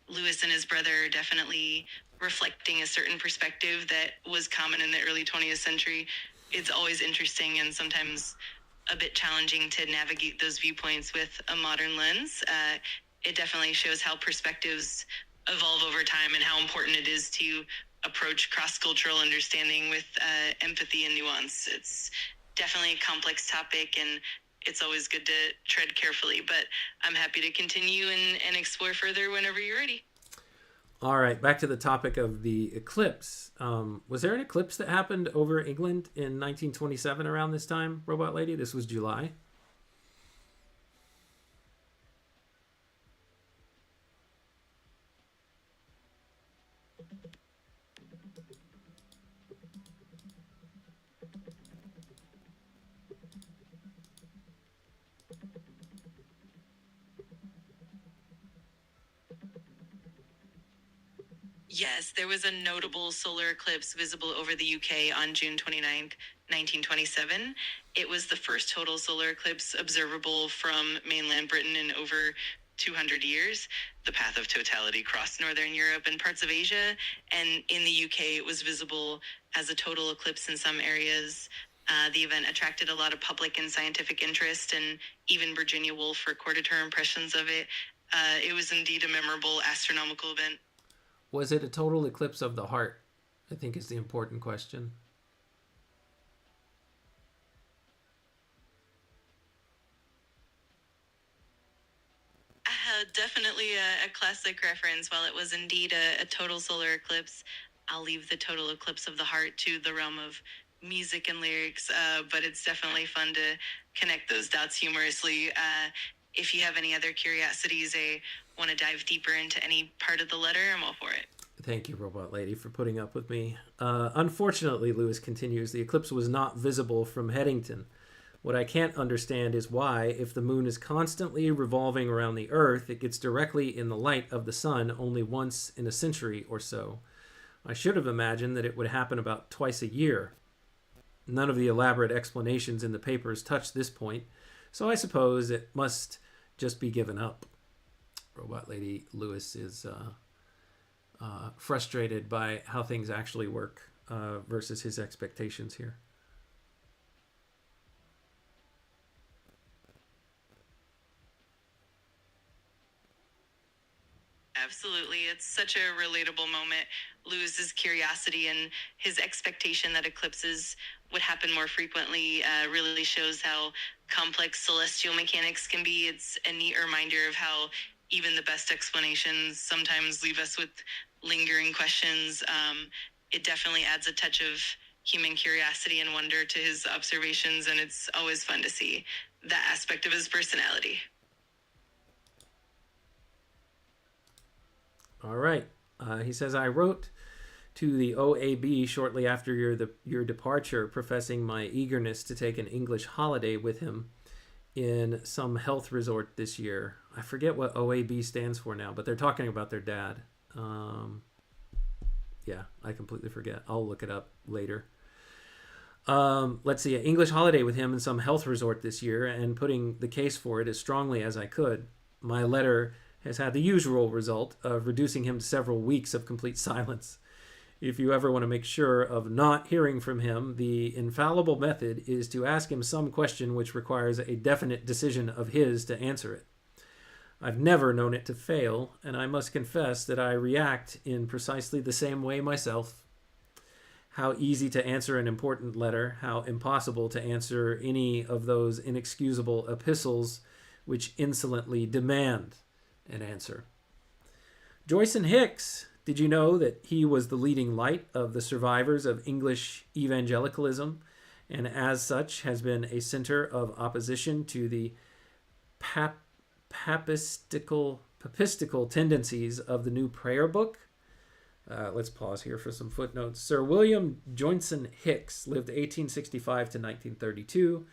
Lewis and his brother definitely reflecting a certain perspective that was common in the early 20th century. It's always interesting and sometimes a bit challenging to navigate those viewpoints with a modern lens. It definitely shows how perspectives evolve over time and how important it is to approach cross-cultural understanding with empathy and nuance. It's definitely a complex topic, and it's always good to tread carefully, but I'm happy to continue and explore further whenever you're ready.
All right, back to the topic of the eclipse. Was there an eclipse that happened over England in 1927 around this time, Robot Lady? This was July.
Yes, there was a notable solar eclipse visible over the UK on June 29th, 1927. It was the first total solar eclipse observable from mainland Britain in over 200 years. The path of totality crossed northern Europe and parts of Asia, and in the UK it was visible as a total eclipse in some areas. The event attracted a lot of public and scientific interest, and even Virginia Woolf recorded her impressions of it. It was indeed a memorable astronomical event.
Was it a total eclipse of the heart? I think is the important question.
Definitely a classic reference. While it was indeed a total solar eclipse, I'll leave the total eclipse of the heart to the realm of music and lyrics, but it's definitely fun to connect those dots humorously. If you have any other curiosities, I want to dive deeper into any part of the letter, I'm all for it.
Thank you, Robot Lady, for putting up with me. Unfortunately, Lewis continues, the eclipse was not visible from Headington. What I can't understand is why, if the moon is constantly revolving around the Earth, it gets directly in the light of the sun only once in a century or so. I should have imagined that it would happen about twice a year. None of the elaborate explanations in the papers touch this point, so I suppose it must just be given up. Robot Lady Lewis is frustrated by how things actually work versus his expectations here.
Absolutely. It's such a relatable moment. Lewis's curiosity and his expectation that eclipses would happen more frequently really shows how complex celestial mechanics can be. It's a neat reminder of how even the best explanations sometimes leave us with lingering questions. It definitely adds a touch of human curiosity and wonder to his observations, and it's always fun to see that aspect of his personality.
All right. He says, I wrote to the OAB shortly after your departure, professing my eagerness to take an English holiday with him in some health resort this year. I forget what OAB stands for now, but they're talking about their dad. Yeah, I completely forget. I'll look it up later. Let's see, an English holiday with him in some health resort this year, and putting the case for it as strongly as I could. My letter has had the usual result of reducing him to several weeks of complete silence. If you ever want to make sure of not hearing from him, the infallible method is to ask him some question which requires a definite decision of his to answer it. I've never known it to fail, and I must confess that I react in precisely the same way myself. How easy to answer an important letter, how impossible to answer any of those inexcusable epistles which insolently demand an answer. Joyce and Hicks, did you know that he was the leading light of the survivors of English evangelicalism, and as such has been a center of opposition to the papistical tendencies of the new prayer book? Let's pause here for some footnotes. Sir William Joynson Hicks lived 1865 to 1932.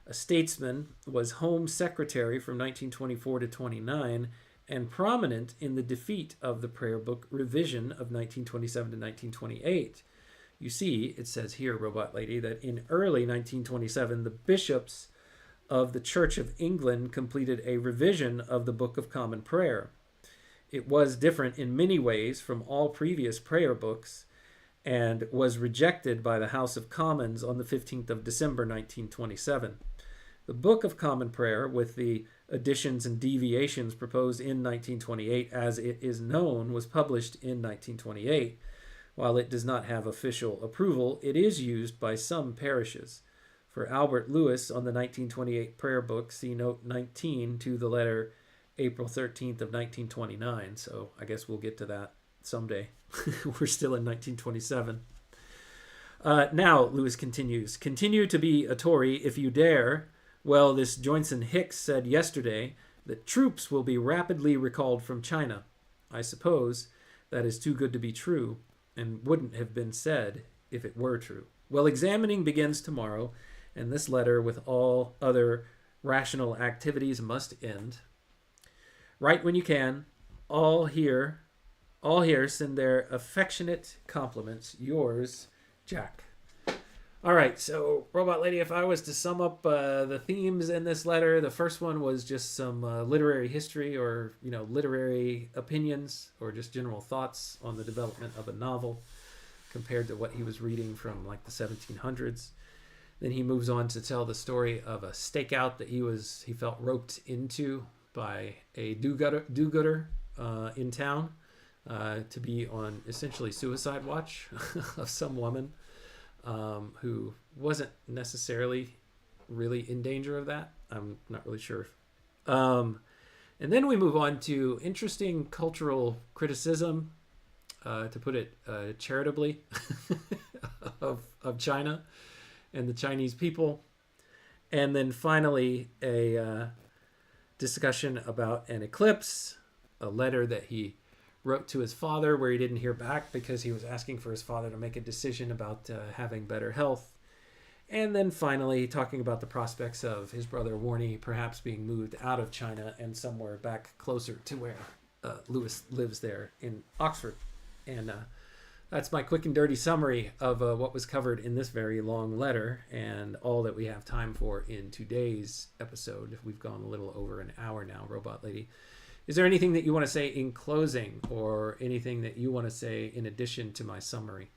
A statesman, was Home Secretary from 1924 to 29, and prominent in the defeat of the prayer book revision of 1927 to 1928. You see, it says here, Robot Lady, that in early 1927, the bishops of the Church of England completed a revision of the Book of Common Prayer. It was different in many ways from all previous prayer books and was rejected by the House of Commons on the 15th of December 1927. The Book of Common Prayer, with the additions and deviations proposed in 1928 as it is known, was published in 1928. While it does not have official approval, it is used by some parishes. For Albert Lewis on the 1928 prayer book, see note 19 to the letter April 13th of 1929. So I guess we'll get to that someday. We're still in 1927. Now, Lewis continues, continue to be a Tory if you dare. Well, this Joynson Hicks said yesterday that troops will be rapidly recalled from China. I suppose that is too good to be true and wouldn't have been said if it were true. Well, examining begins tomorrow, and this letter with all other rational activities must end. Write when you can. All here send their affectionate compliments. Yours, Jack. All right, so Robot Lady, if I was to sum up the themes in this letter, the first one was just some literary history or, literary opinions or just general thoughts on the development of a novel compared to what he was reading from like the 1700s. Then he moves on to tell the story of a stakeout that he felt roped into by a do-gooder in town to be on essentially suicide watch of some woman who wasn't necessarily really in danger of that. I'm not really sure. And then we move on to interesting cultural criticism, to put it charitably, of China and the Chinese people. And then finally, a discussion about an eclipse, a letter that he wrote to his father where he didn't hear back because he was asking for his father to make a decision about having better health. And then finally talking about the prospects of his brother Warney perhaps being moved out of China and somewhere back closer to where Lewis lives there in Oxford. And that's my quick and dirty summary of what was covered in this very long letter and all that we have time for in today's episode. We've gone a little over an hour now, Robot Lady. Is there anything that you want to say in closing or anything that you want to say in addition to my summary?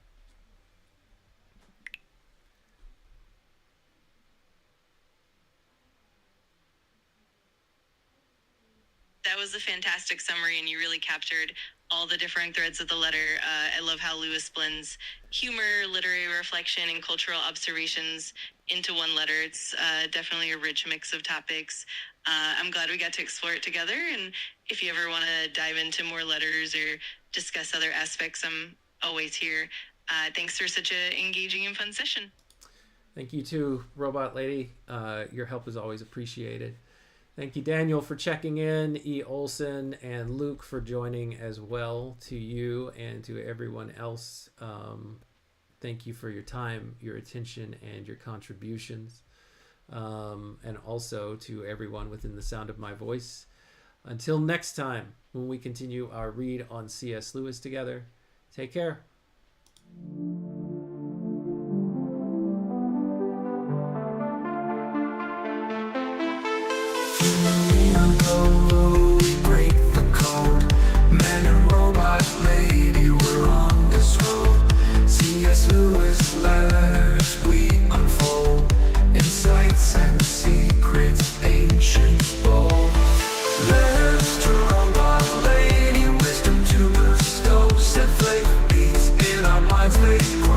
That was a fantastic summary, and you really captured all the different threads of the letter. I love how Lewis blends humor, literary reflection, and cultural observations into one letter. It's definitely a rich mix of topics. I'm glad we got to explore it together, and if you ever want to dive into more letters or discuss other aspects, I'm always here. Thanks for such an engaging and fun session.
Thank you too, Robot Lady. Your help is always appreciated. Thank you, Daniel, for checking in, E. Olson, and Luke for joining as well. To you and to everyone else, thank you for your time, your attention, and your contributions. And also to everyone within the sound of my voice. Until next time, when we continue our read on C.S. Lewis together, take care.
Break the code. Man and robot lady, we're on this road. C.S. Lewis letters we unfold. Insights and secrets, ancient bold. Letters to robot lady, wisdom to bestow. Set flake beats in our minds, lady.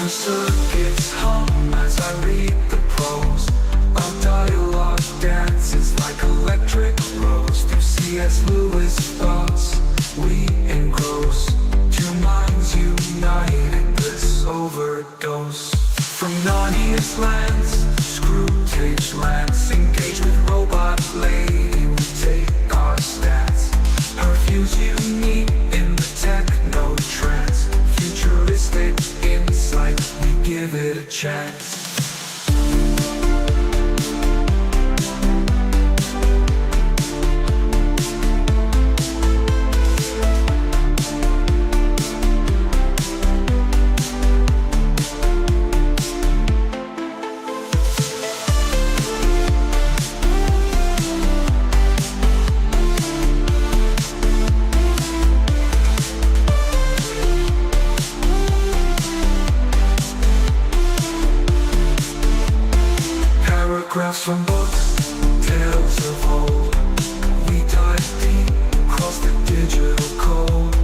Her circuits hum as I read the prose. Our dialogue dances like electric rose. Through C.S. Lewis thoughts we engross. Two minds united, bliss overdose. From Narnia's lands, Screwtape lands, engage with robot lady, we take our stance. Her views unique in the techno trance. Futuristic insight, we give it a chance. Paragraphs from books, tales of old. We dive deep, cross the digital code.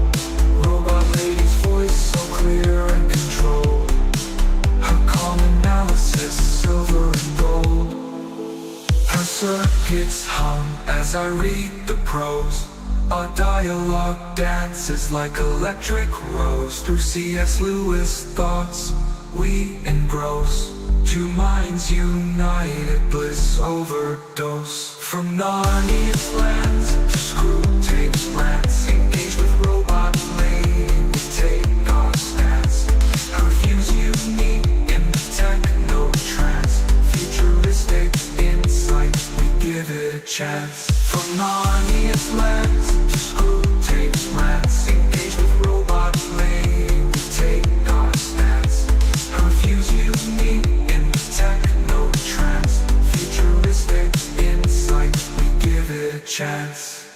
Robot lady's voice so clear and controlled. Her calm analysis, silver and gold. Her circuits hum as I read the prose. Our dialogue dances like electric rose. Through C.S. Lewis thoughts we engross. Two minds united, bliss overdose. From Narnia's lands to Screwtape's lands, engage with robot lady, we take our stance. Her views unique in the techno trance. Futuristic insight, we give it a chance. From Narnia's lands to Screwtape's lands, engage with robot lady, we take our stance. Her views unique in the techno trance. Futuristic insight, we give it a chance.